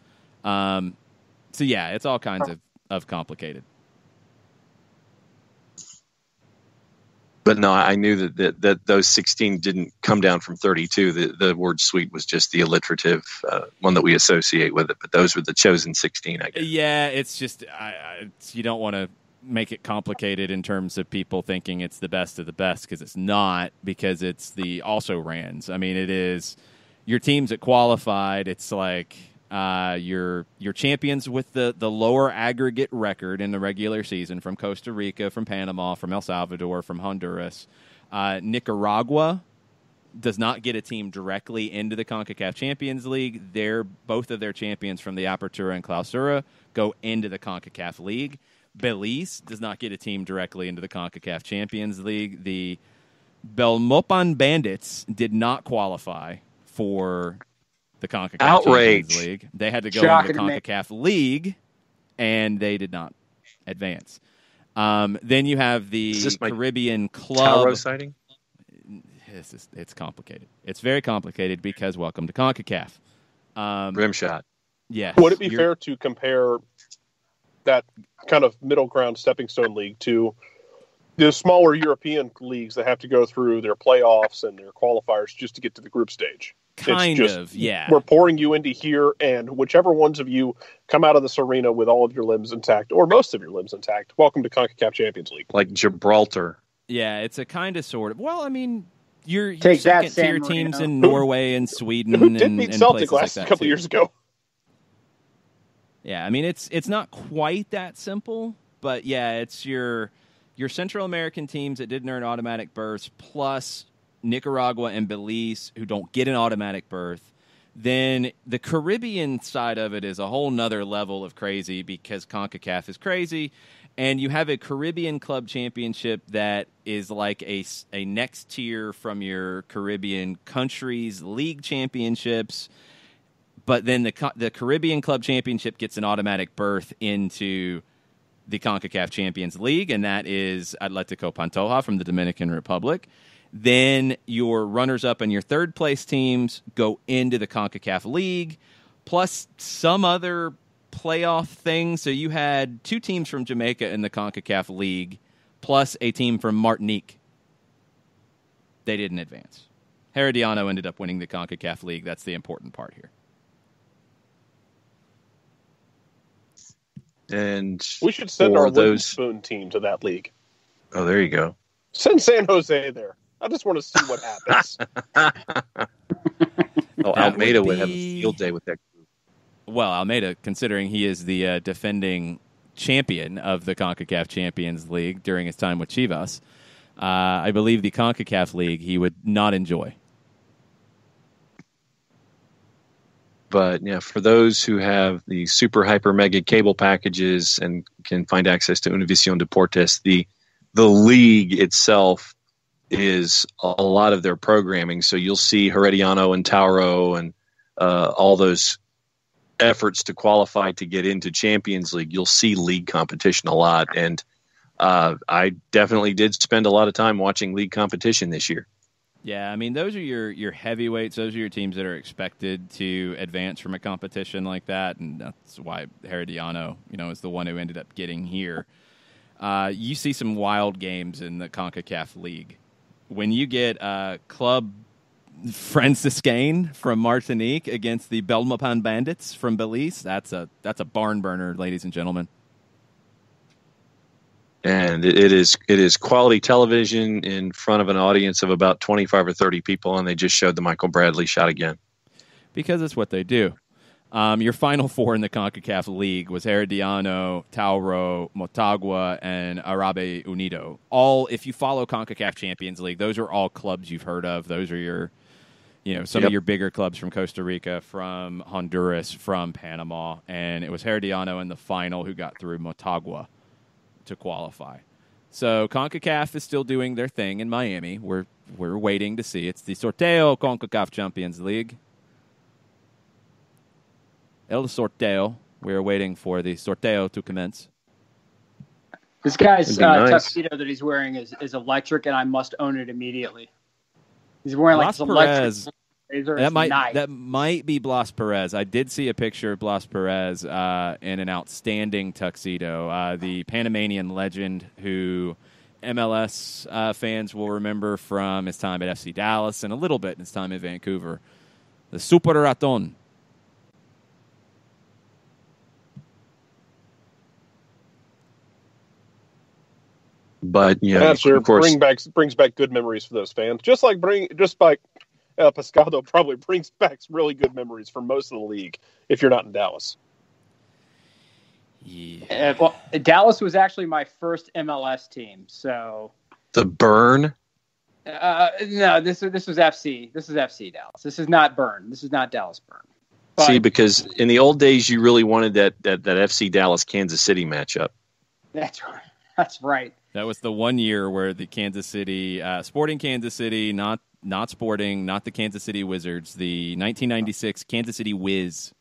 So, yeah, it's all kinds of complicated. But no, I knew that those 16 didn't come down from 32. The word sweet was just the alliterative one that we associate with it. But those were the chosen 16, I guess. Yeah, it's just you don't want to make it complicated in terms of people thinking it's the best of the best, because it's not, because it's the also-rans. I mean, it is your teams that qualified. It's like your champions with the lower aggregate record in the regular season from Costa Rica, from Panama, from El Salvador, from Honduras. Nicaragua does not get a team directly into the CONCACAF Champions League. Both of their champions from the Apertura and Clausura go into the CONCACAF League. Belize does not get a team directly into the CONCACAF Champions League. The Belmopan Bandits did not qualify for the CONCACAF Champions League. They had to go into the CONCACAF League, and they did not advance. Then you have the Caribbean Club. Tauro sighting? It's complicated. It's very complicated because welcome to CONCACAF. Rimshot. Yeah. Would it be fair to compare that kind of middle ground stepping stone league to the smaller European leagues that have to go through their playoffs and their qualifiers just to get to the group stage? Kind of, yeah. We're pouring you into here, and whichever ones of you come out of this arena with all of your limbs intact, or most of your limbs intact, welcome to CONCACAF Champions League. Like Gibraltar. Yeah, it's a kind of sort of. Well, I mean, your Take that, second-tier San teams Marino. in Norway and Sweden Who did and beat and Celtic places like last that couple too. years ago? Yeah, I mean it's not quite that simple, but yeah, it's your Central American teams that didn't earn automatic berths, plus Nicaragua and Belize who don't get an automatic berth. Then the Caribbean side of it is a whole nother level of crazy because CONCACAF is crazy, and you have a Caribbean Club Championship that is like a next tier from your Caribbean countries' league championships. But then the Caribbean Club Championship gets an automatic berth into the CONCACAF Champions League, and that is Atletico Pantoja from the Dominican Republic. Then your runners-up and your third-place teams go into the CONCACAF League, plus some other playoff things. So you had 2 teams from Jamaica in the CONCACAF League, plus a team from Martinique. They didn't advance. Herediano ended up winning the CONCACAF League. That's the important part here. And we should send our wooden spoon team to that league. Oh, there you go. Send San Jose there. I just want to see what happens. Almeida would have a field day with that group. Well, Almeida, considering he is the defending champion of the CONCACAF Champions League during his time with Chivas, I believe the CONCACAF League he would not enjoy. But yeah, for those who have the super hyper mega cable packages and can find access to Univision Deportes, the league itself is a lot of their programming. So you'll see Herediano and Tauro and all those efforts to qualify to get into Champions League. You'll see league competition a lot. And I definitely did spend a lot of time watching league competition this year. Yeah, I mean, those are your heavyweights. Those are your teams that are expected to advance from a competition like that. And that's why Herediano, is the one who ended up getting here. You see some wild games in the CONCACAF League. When you get Club Franciscain from Martinique against the Belmopan Bandits from Belize, that's a barn burner, ladies and gentlemen. And it is quality television in front of an audience of about 25 or 30 people, and they just showed the Michael Bradley shot again. Because it's what they do. Your final 4 in the CONCACAF League was Herediano, Tauro, Motagua, and Arabe Unido. All, if you follow CONCACAF Champions League, those are all clubs you've heard of. Those are your, some of your bigger clubs from Costa Rica, from Honduras, from Panama. And it was Herediano in the final who got through Motagua to qualify. So CONCACAF is still doing their thing in Miami. We're waiting to see. It's the Sorteo Concacaf Champions League. El Sorteo. We're waiting for the Sorteo to commence. This guy's tuxedo that he's wearing is electric, and I must own it immediately. He's wearing Blas this Perez. electric blazer. That might be Blas Perez. I did see a picture of Blas Perez in an outstanding tuxedo. The Panamanian legend who MLS fans will remember from his time at FC Dallas and a little bit in his time in Vancouver. The Super Raton. But of course, brings back good memories for those fans. Just like Pescado probably brings back really good memories for most of the league. If you're not in Dallas, well, Dallas was actually my first MLS team. So the Burn. No, this was FC. This is FC Dallas. This is not Burn. This is not Dallas Burn. But, see, because in the old days, you really wanted that FC Dallas Kansas City matchup. That's right. That's right. That was the one year where the Kansas City, Sporting Kansas City, not Sporting, not the Kansas City Wizards, the 1996 Kansas City Wiz.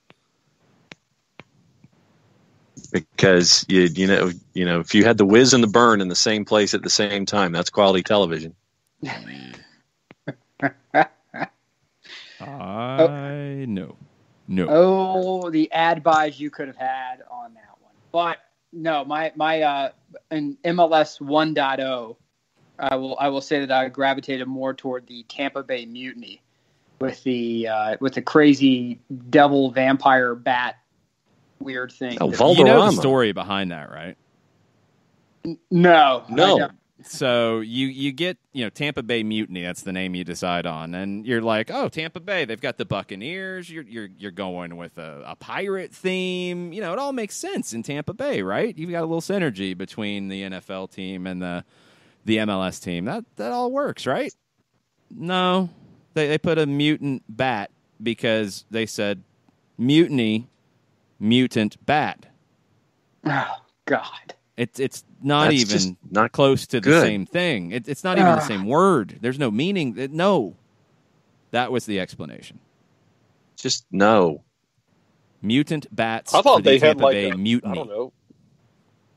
Because you know, if you had the Wiz and the Burn in the same place at the same time, that's quality television. I know. No. Oh, the ad buys you could have had on that one. But no, my in MLS 1.0, I will say that I gravitated more toward the Tampa Bay Mutiny with the crazy devil vampire bat weird thing. Oh, Valderrama. You know the story behind that, right? No. So you get, Tampa Bay Mutiny. That's the name you decide on, and you're like, oh, Tampa Bay. They've got the Buccaneers. You're going with a pirate theme. It all makes sense in Tampa Bay, right? You've got a little synergy between the NFL team and the MLS team. That all works, right? No, they put a mutant bat because they said mutiny, mutant bat. Oh God. It's not That's even just not close to the good. same thing. It's not even the same word. There's no meaning. No. That was the explanation. Just no. Mutant bats. I thought for the they had Tampa like Bay Mutiny. I don't know.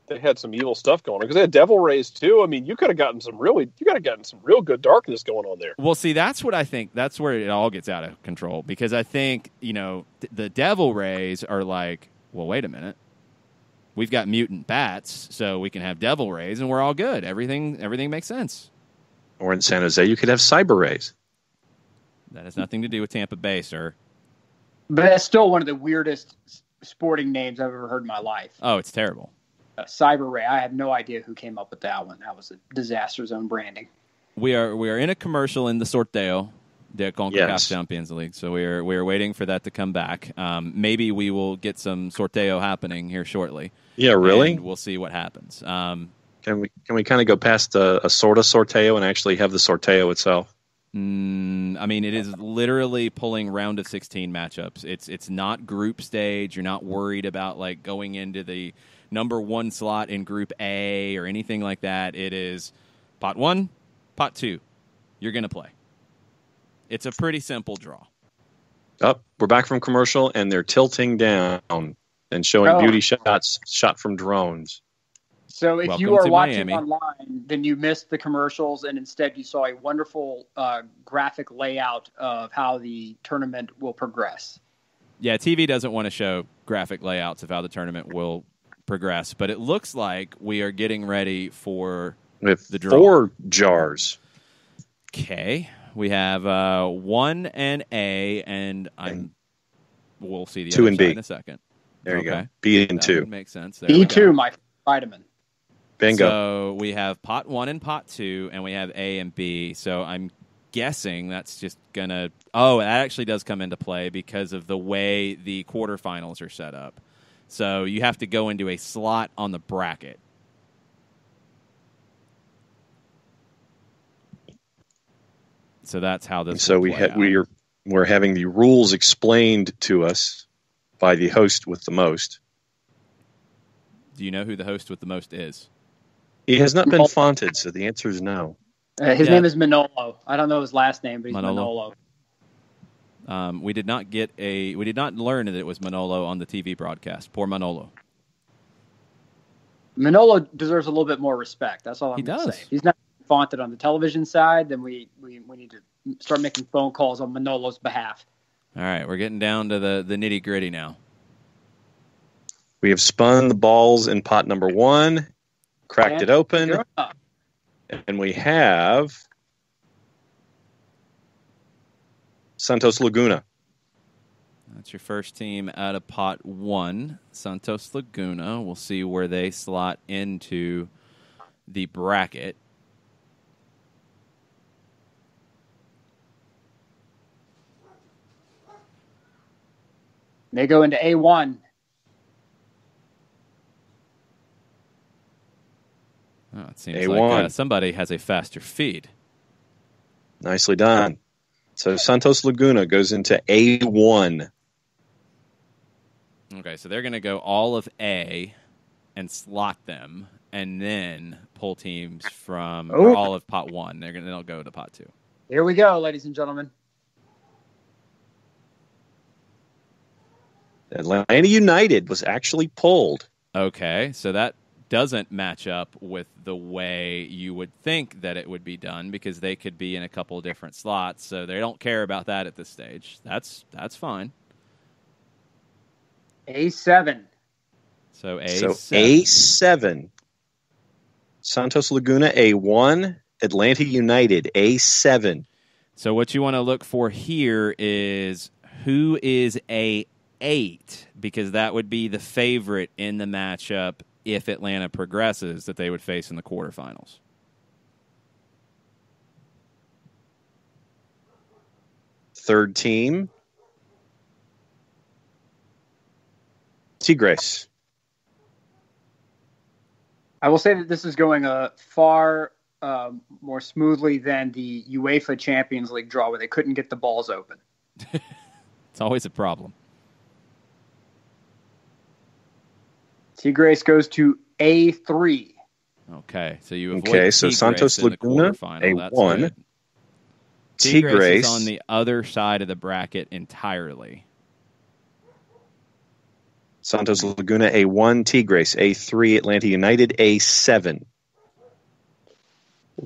They had some evil stuff going on because they had devil rays too. I mean, you could have gotten some real good darkness going on there. Well, see, that's what I think. That's where it all gets out of control because I think the devil rays are like, well, wait a minute. We've got mutant bats, so we can have devil rays, and we're all good. Everything makes sense. Or in San Jose, you could have cyber rays. That has nothing to do with Tampa Bay, sir. But that's still one of the weirdest sporting names I've ever heard in my life. Oh, it's terrible. Cyber Ray. I have no idea who came up with that one. That was a disaster zone branding. We are in a commercial in the sorteo, the Concacaf Champions League. So we are waiting for that to come back. Maybe we will get some sorteo happening here shortly. Yeah, really? And we'll see what happens. Can we kind of go past a sort of sorteo and actually have the sorteo itself? I mean, it is literally pulling round of 16 matchups. It's not group stage. You're not worried about like going into the number one slot in Group A or anything like that. It is pot 1, pot 2. You're going to play. It's a pretty simple draw. Oh, we're back from commercial, and they're tilting down and showing beauty shots shot from drones. So if Welcome you are to watching Miami. online, then you missed the commercials, and instead you saw a wonderful graphic layout of how the tournament will progress. Yeah, TV doesn't want to show graphic layouts of how the tournament will progress, but it looks like we are getting ready for With the draw. 4 jars. Okay. We have 1 and A, and we'll see the 2 other and side B. in a second. There you Okay. go. B and That 2. would make sense. There we go. E2, my vitamin. Bingo. So we have pot 1 and pot 2, and we have A and B. So I'm guessing that's just going to... Oh, that actually does come into play because of the way the quarterfinals are set up. So you have to go into a slot on the bracket. So that's how this. So we're having the rules explained to us by the host with the most. Do you know who the host with the most is? He has not been fonted, so the answer is no. His name is Manolo. I don't know his last name, but he's Manolo. Manolo. We did not learn that it was Manolo on the TV broadcast. Poor Manolo. Manolo deserves a little bit more respect. That's all I'm going to say. Does. If he's not fonted on the television side, then we need to start making phone calls on Manolo's behalf. All right, we're getting down to the nitty gritty now. We have spun the balls in pot number 1, cracked it open, and we have Santos Laguna. That's your first team out of pot 1, Santos Laguna. We'll see where they slot into the bracket. They go into A1. Oh, it seems A1. like somebody has a faster feed. Nicely done. So Santos Laguna goes into A1. Okay, so they're going to go all of A and slot them, and then pull teams from all of pot 1. They'll go to pot 2. Here we go, ladies and gentlemen. Atlanta United was actually pulled. Okay, so that doesn't match up with the way you would think that it would be done because they could be in a couple of different slots, so they don't care about that at this stage. That's fine. A7. So A7. A7. Santos Laguna A1. Atlanta United A7. So what you want to look for here is who is A8, because that would be the favorite in the matchup if Atlanta progresses that they would face in the quarterfinals. Third team, Tigres. I will say that this is going far more smoothly than the UEFA Champions League draw where they couldn't get the balls open. It's always a problem. Tigres goes to A3. Okay, so you avoid so Tigres Santos in the Laguna, quarterfinal. That's A1. good. Tigres Tigres is on the other side of the bracket entirely. Santos Laguna, A1. Tigres, A3. Atlanta United, A7.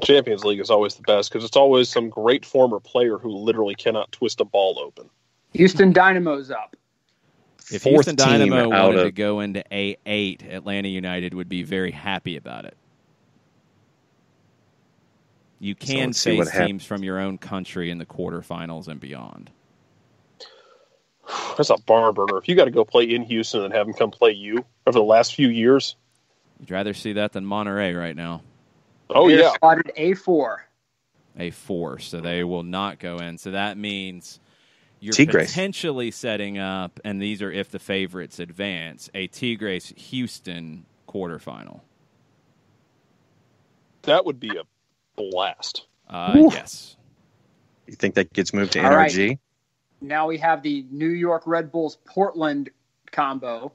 Champions League is always the best because it's always some great former player who literally cannot twist a ball open. Houston Dynamo's up. If Fourth Houston Dynamo team wanted out to of go into A8, Atlanta United would be very happy about it. You can let's see what face teams from your own country in the quarterfinals and beyond. That's a barn burner. If you got to go play in Houston and have them come play you over the last few years. You'd rather see that than Monterey right now. Oh, They're yeah. spotted A4. A4, so they will not go in. So that means you're Tigres. potentially setting up, and these are if the favorites advance, a Tigres-Houston quarterfinal. That would be a blast. Yes. You think that gets moved to All right. NRG? Now we have the New York Red Bulls Portland combo.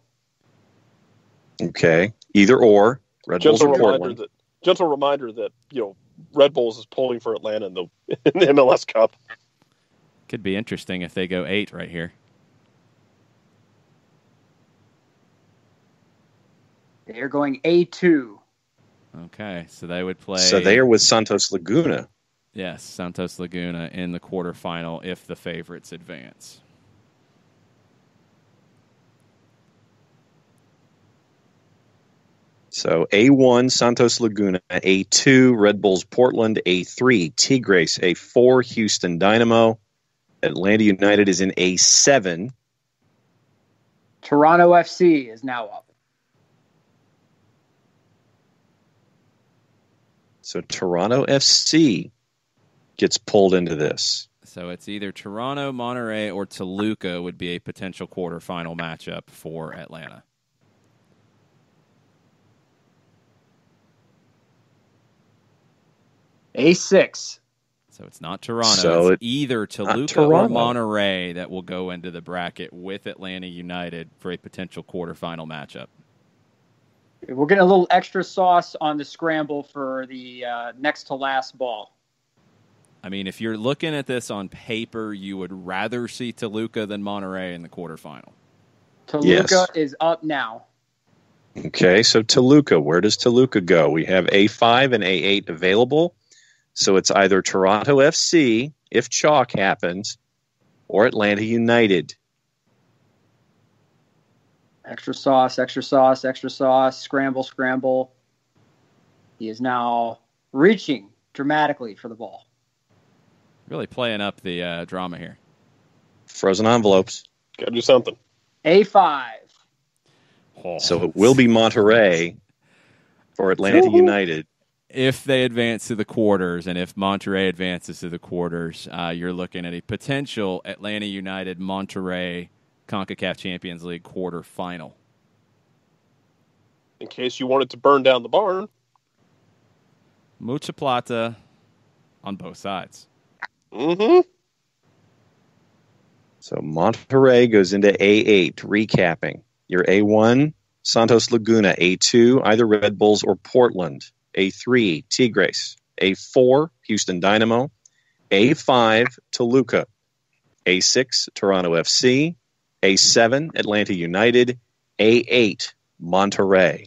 Okay. Either or. Red Bulls or Portland. Gentle reminder that, Red Bulls is pulling for Atlanta in the MLS Cup. Could be interesting if they go 8 right here. They're going A2. Okay, so they would play. So they are with Santos Laguna. Yes, Santos Laguna in the quarterfinal if the favorites advance. So A1, Santos Laguna. A2, Red Bulls Portland. A3, Tigres. A4, Houston Dynamo. Atlanta United is in A7. Toronto FC is now up. So Toronto FC gets pulled into this. So it's either Toronto, Monterey, or Toluca would be a potential quarterfinal matchup for Atlanta. A6. So it's not Toronto. So it's either Toluca or Monterey that will go into the bracket with Atlanta United for a potential quarterfinal matchup. We're getting a little extra sauce on the scramble for the next to last ball. I mean, if you're looking at this on paper, you would rather see Toluca than Monterey in the quarterfinal. Toluca is up now. Okay, so Toluca, where does Toluca go? We have A5 and A8 available. So it's either Toronto FC, if chalk happens, or Atlanta United. Extra sauce, extra sauce, extra sauce, scramble, scramble. He is now reaching dramatically for the ball. Really playing up the drama here. Frozen envelopes. Got to do something. A5. So it will be Monterey for Atlanta United. If they advance to the quarters, and if Monterey advances to the quarters, you're looking at a potential Atlanta United-Monterey Concacaf Champions League quarterfinal. In case you wanted to burn down the barn. Mucha plata on both sides. Mm-hmm. So Monterey goes into A8, recapping. Your A1, Santos Laguna. A2, either Red Bulls or Portland. A3, Tigres. A4, Houston Dynamo. A5, Toluca. A6, Toronto FC. A7, Atlanta United. A8, Monterey.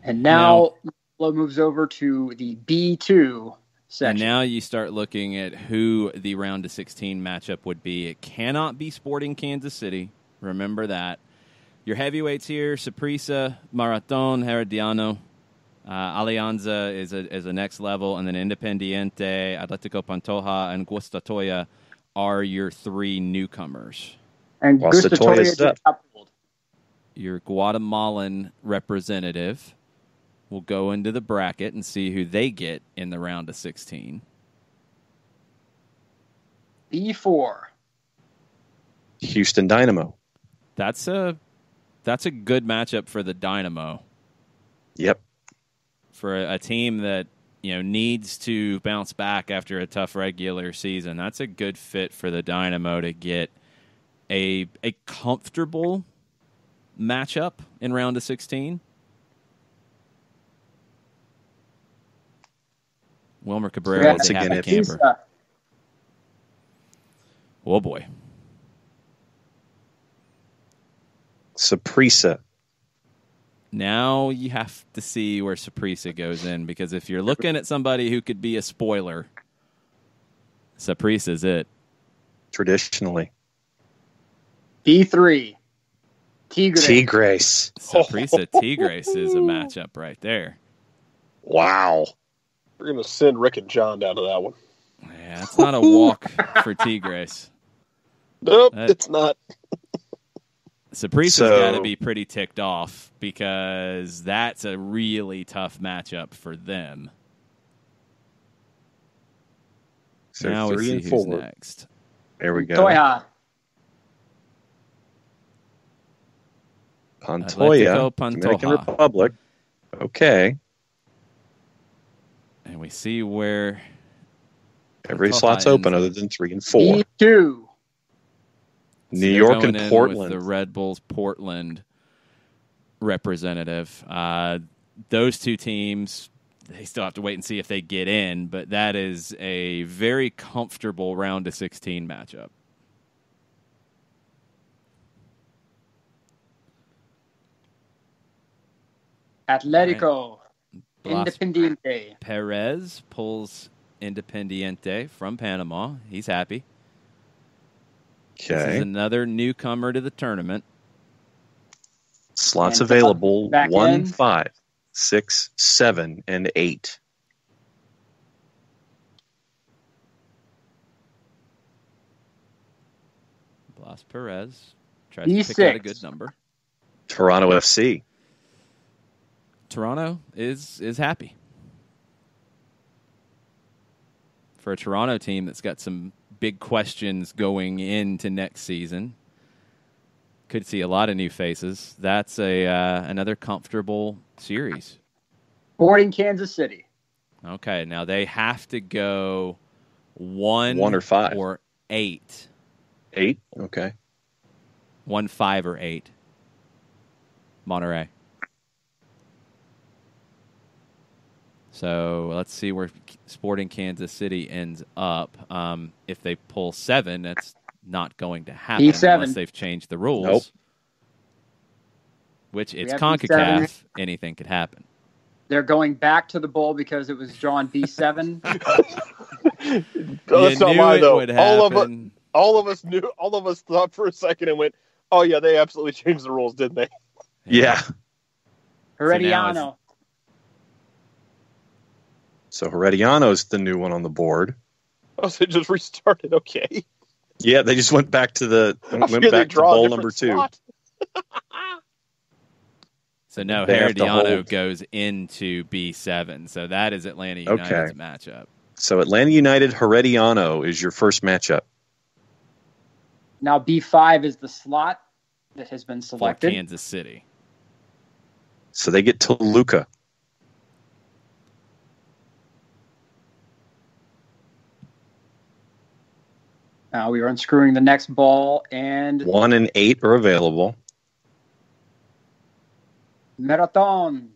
And now Lo moves over to the B2 section. And now you start looking at who the round of 16 matchup would be. It cannot be Sporting Kansas City. Remember that. Your heavyweights here, Saprissa, Marathon, Herediano. Alianza is a next level, and then Independiente, Atletico Pantoja, and Guastatoya are your 3 newcomers. And Guastatoya just got pulled. Your Guatemalan representative will go into the bracket and see who they get in the round of 16. B4. Houston Dynamo. That's a good matchup for the Dynamo. Yep. For a team that needs to bounce back after a tough regular season, that's a good fit for the Dynamo to get a comfortable matchup in round of 16. Wilmer Cabrera is a happy camper. Oh boy. Saprissa. Now you have to see where Saprissa goes in, because if you're looking at somebody who could be a spoiler, Saprissa's it. Traditionally. B3. Tigres. Saprissa Tigres is a matchup right there. Wow. We're going to send Rick and John down to that one. Yeah, it's not a walk for Tigres. Nope, it's not. Saprissa's got to be pretty ticked off, because that's a really tough matchup for them. So now we see who's next. There we go. Pantoja. Pantoja, Dominican Republic. Okay. And we see where every slot's open other than 3 and 4. B2. New York and Portland. With the Red Bulls Portland representative. Those two teams, they still have to wait and see if they get in, but that is a very comfortable round of 16 matchup. Atletico. Independiente. Perez pulls Independiente from Panama. He's happy. Okay. This is another newcomer to the tournament. Slots available 1, 5, 6, 7, and 8. Blas Perez tries to pick out a good number. Toronto FC. Toronto is happy. For a Toronto team that's got some big questions going into next season, could see a lot of new faces. That's another comfortable series. Sporting Kansas City. Okay, now they have to go 1 or 5 or 8. 8. Okay. 1, 5, or 8. Monterrey. So let's see where Sporting Kansas City ends up. If they pull 7, that's not going to happen B7. Unless they've changed the rules. Nope. Which it's Concacaf. B7. Anything could happen. They're going back to the bowl because it was drawn B7. That's not mine, though. All of us knew. All of us thought for a second and went, "Oh yeah, they absolutely changed the rules, didn't they?" Yeah. Herediano. So Herediano's the new one on the board. Oh, so it just restarted. Okay. Yeah, they just went back to bowl number 2. So no, Herediano goes into B7. So that is Atlanta United's matchup. So Atlanta United Herediano is your first matchup. Now B5 is the slot that has been selected. For Kansas City. So they get Toluca. Now we are unscrewing the next ball, and 1 and 8 are available. Marathon.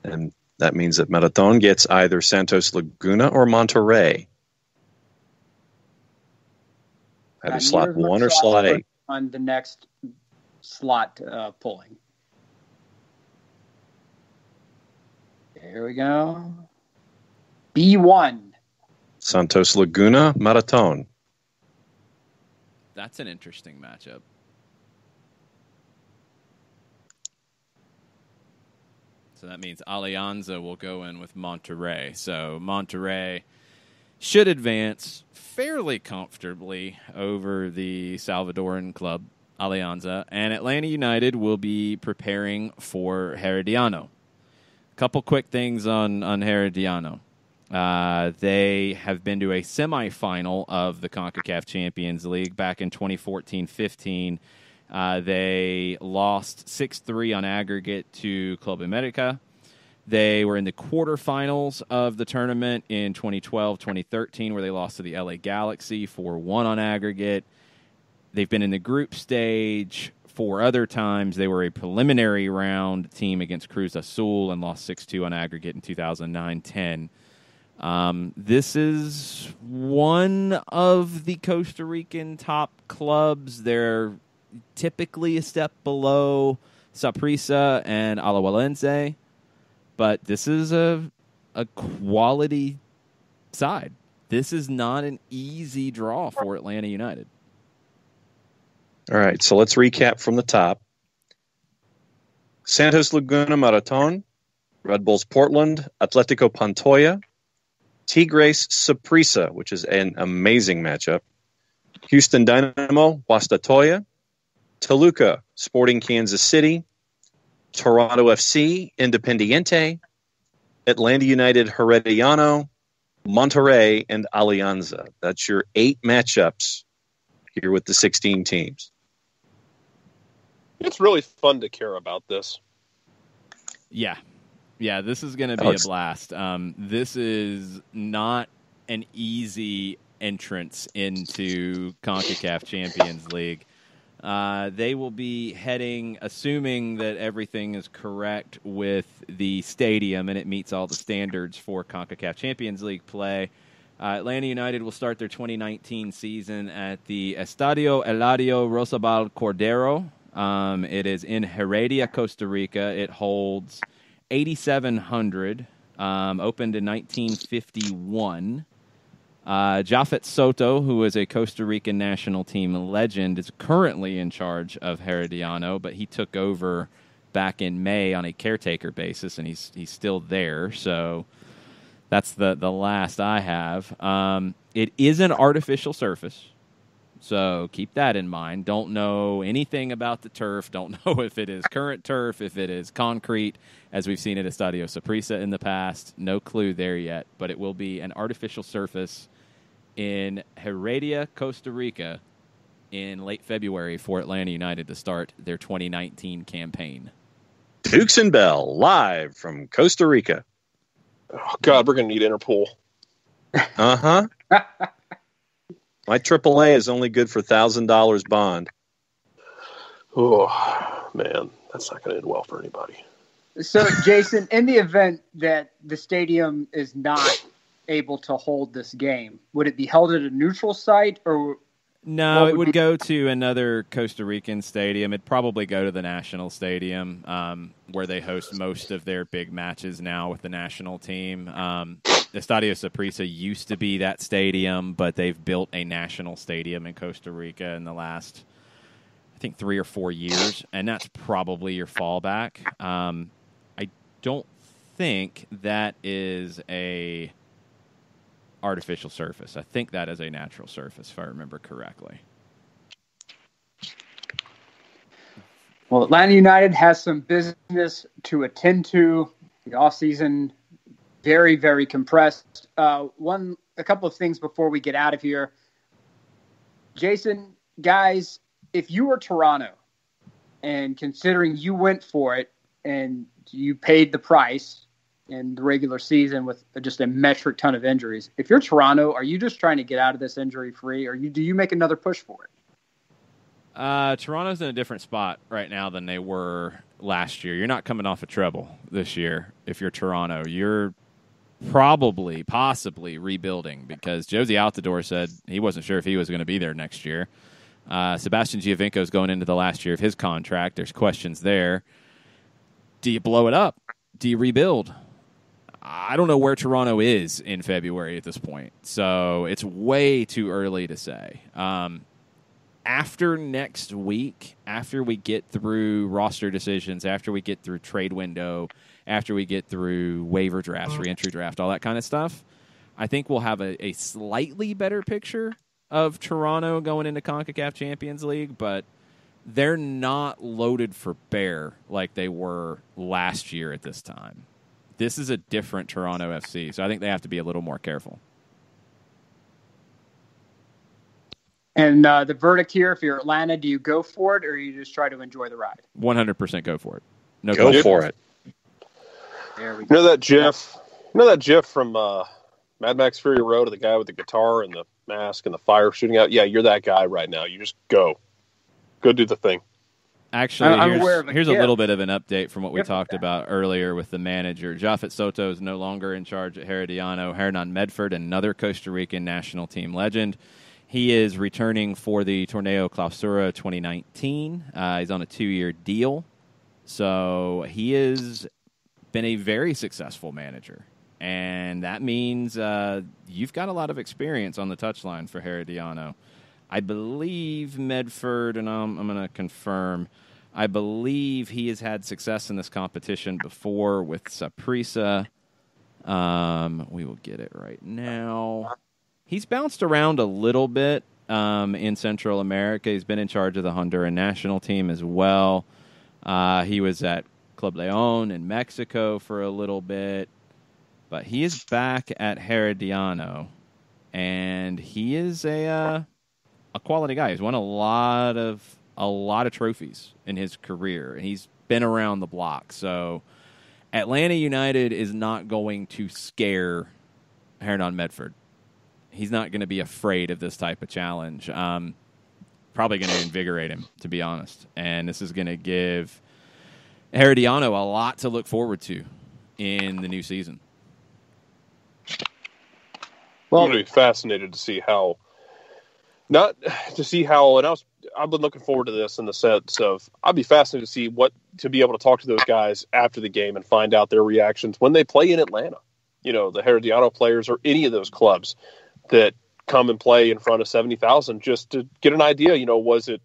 And that means that Marathon gets either Santos Laguna or Monterrey. Either slot 1 or slot 8. On the next slot pulling. There we go. B1. Santos Laguna, Marathon. That's an interesting matchup. So that means Alianza will go in with Monterrey. So Monterrey should advance fairly comfortably over the Salvadoran club, Alianza. And Atlanta United will be preparing for Herediano. A couple quick things on Herediano. They have been to a semifinal of the Concacaf Champions League back in 2014-15. They lost 6-3 on aggregate to Club America. They were in the quarterfinals of the tournament in 2012-2013, where they lost to the LA Galaxy 4-1 on aggregate. They've been in the group stage 4 other times. They were a preliminary round team against Cruz Azul and lost 6-2 on aggregate in 2009-10. This is one of the Costa Rican top clubs. They're typically a step below Saprissa and Alajuelense, but this is a quality side. This is not an easy draw for Atlanta United. All right, so let's recap from the top. Santos Laguna Marathon, Red Bulls Portland, Atletico Pantoja, Tigres Saprissa, which is an amazing matchup, Houston Dynamo Guastatoya, Toluca Sporting Kansas City, Toronto FC Independiente, Atlanta United Herediano, Monterrey, and Alianza. That's your 8 matchups here with the 16 teams. It's really fun to care about this. Yeah, this is going to be a blast. This is not an easy entrance into CONCACAF Champions League. They will be heading, assuming that everything is correct with the stadium and it meets all the standards for CONCACAF Champions League play. Atlanta United will start their 2019 season at the Estadio Eladio Rosabal Cordero. It is in Heredia, Costa Rica. It holds 8,700, opened in 1951. Japhet Soto, who is a Costa Rican national team legend, is currently in charge of Herediano, but he took over back in May on a caretaker basis, and he's still there. So that's the last I have. It is an artificial surface, so keep that in mind. Don't know anything about the turf. Don't know if it is current turf, if it is concrete, as we've seen at Estadio Saprissa in the past. No clue there yet, but it will be an artificial surface in Heredia, Costa Rica, in late February for Atlanta United to start their 2019 campaign. Dukes and Bell, live from Costa Rica. Oh, God, we're going to need Interpol. Uh-huh. My AAA is only good for $1,000 bond. Oh, man, that's not going to end well for anybody. So, Jason, in the event that the stadium is not able to hold this game, would it be held at a neutral site, or no? It would go to another Costa Rican stadium. It'd probably go to the national stadium, where they host most of their big matches now with the national team. Estadio Saprissa used to be that stadium, but they've built a national stadium in Costa Rica in the last, I think, 3 or 4 years, and that's probably your fallback. I don't think that is a artificial surface. I think that is a natural surface, if I remember correctly. Well, Atlanta United has some business to attend to. The offseason, very, very compressed. A couple of things before we get out of here. Jason, guys, if you were Toronto, and considering you went for it and you paid the price in the regular season with just a metric ton of injuries, if you're Toronto, are you just trying to get out of this injury-free, or do you make another push for it? Toronto's in a different spot right now than they were last year. You're not coming off a treble this year if you're Toronto. You're possibly rebuilding, because Josie Altidore said he wasn't sure if he was going to be there next year. Sebastian Giovinco's going into the last year of his contract. There's questions there. Do you blow it up? Do you rebuild? I don't know where Toronto is in February at this point, so it's way too early to say. After next week, after we get through roster decisions, after we get through trade window, after we get through waiver drafts, re-entry draft, all that kind of stuff, I think we'll have a slightly better picture of Toronto going into CONCACAF Champions League, but they're not loaded for bear like they were last year at this time. This is a different Toronto FC, so I think they have to be a little more careful. And the verdict here, if you're Atlanta, do you go for it or you just try to enjoy the ride? 100% go for it. No Go question. for it. There we go. You know that GIF from Mad Max Fury Road of the guy with the guitar and the mask and the fire shooting out? Yeah, you're that guy right now. You just go. Go do the thing. Actually, I'm aware of here's a GIF. little bit of an update from what we GIF talked of about earlier with the manager. Jafet Soto is no longer in charge at Herediano. Hernan Medford, another Costa Rican national team legend. He is returning for the Torneo Clausura 2019. He's on a 2-year deal. So he has been a very successful manager. And that means you've got a lot of experience on the touchline for Herediano. I believe Medford, and I'm going to confirm, I believe he has had success in this competition before with Saprissa. We will get it right now. He's bounced around a little bit in Central America. He's been in charge of the Honduran national team as well. He was at Club León in Mexico for a little bit. But he is back at Herediano, and he is a quality guy. He's won a lot of trophies in his career, and he's been around the block. So Atlanta United is not going to scare Hernan Medford. He's not going to be afraid of this type of challenge. Probably going to invigorate him, to be honest. And this is going to give Herediano a lot to look forward to in the new season. Well, I'm going to be fascinated to see how, and I've been looking forward to this in the sense of, I'd be fascinated to see to be able to talk to those guys after the game and find out their reactions when they play in Atlanta. You know, the Herediano players or any of those clubs that come and play in front of 70,000, just to get an idea. You know, was it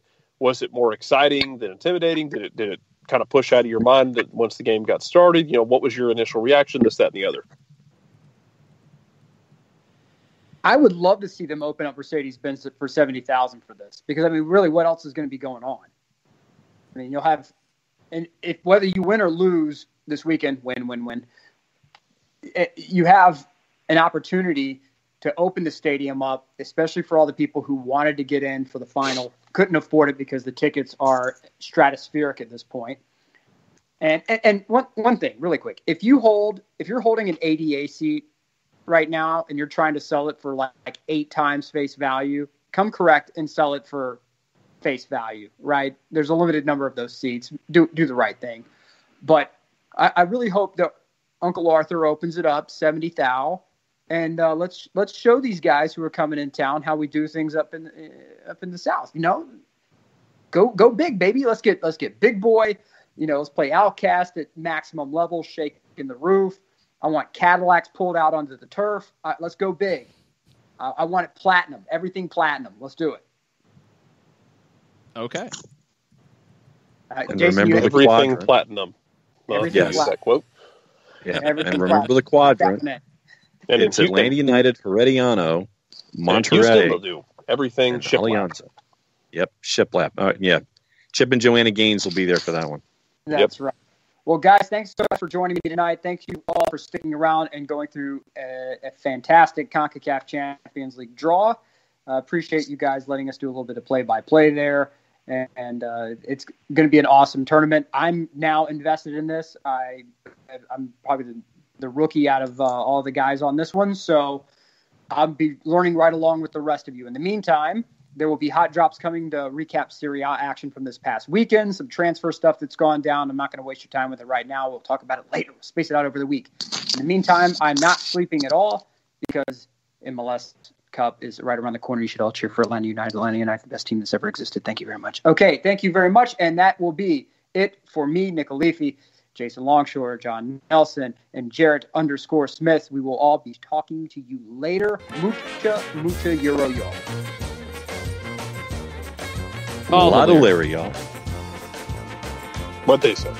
more exciting than intimidating? Did it kind of push out of your mind that once the game got started? You know, what was your initial reaction? This, that, and the other. I would love to see them open up Mercedes-Benz for 70,000 for this, because I mean, really, what else is going to be going on? I mean, you'll have, and if whether you win or lose this weekend, win, you have an opportunity to open the stadium up, especially for all the people who wanted to get in for the final, couldn't afford it because the tickets are stratospheric at this point. And one thing, really quick, if you're holding an ADA seat right now and you're trying to sell it for like 8 times face value, come correct and sell it for face value, right? There's a limited number of those seats. Do the right thing. But I really hope that Uncle Arthur opens it up, 70 thou, and let's show these guys who are coming in town how we do things up in the South. You know, go big, baby. Let's get big boy. You know, let's play Outcast at maximum level, shaking the roof. I want Cadillacs pulled out onto the turf. Let's go big. I want it platinum, everything platinum. Let's do it. Okay. And Jason, remember the Everything quadrant. Platinum. Everything Use that quote. Yeah, Everything and remember platinum. the quadrant. Definite. And It's Atlanta United, Herediano, Houston Monterrey, will do everything. and Shiplap. Alianza. Yep, Shiplap. Yeah, Chip and Joanna Gaines will be there for that one. That's right. Well, guys, thanks so much for joining me tonight. Thank you all for sticking around and going through a fantastic Concacaf Champions League draw. Appreciate you guys letting us do a little bit of play-by-play there. And it's going to be an awesome tournament. I'm now invested in this. I'm probably the rookie out of all the guys on this one. So I'll be learning right along with the rest of you. In the meantime, there will be hot drops coming to recap Serie A action from this past weekend, some transfer stuff that's gone down. I'm not going to waste your time with it right now. We'll talk about it later. We'll space it out over the week. In the meantime, I'm not sleeping at all because MLS Cup is right around the corner. You should all cheer for Atlanta United. Atlanta United, the best team that's ever existed. Thank you very much. Okay, thank you very much. And that will be it for me, Nick Alifi, Jason Longshore, John Nelson, and Jarrett_Smith. We will all be talking to you later. Mucha Euro, y'all. A lot of Larry, y'all. What they said.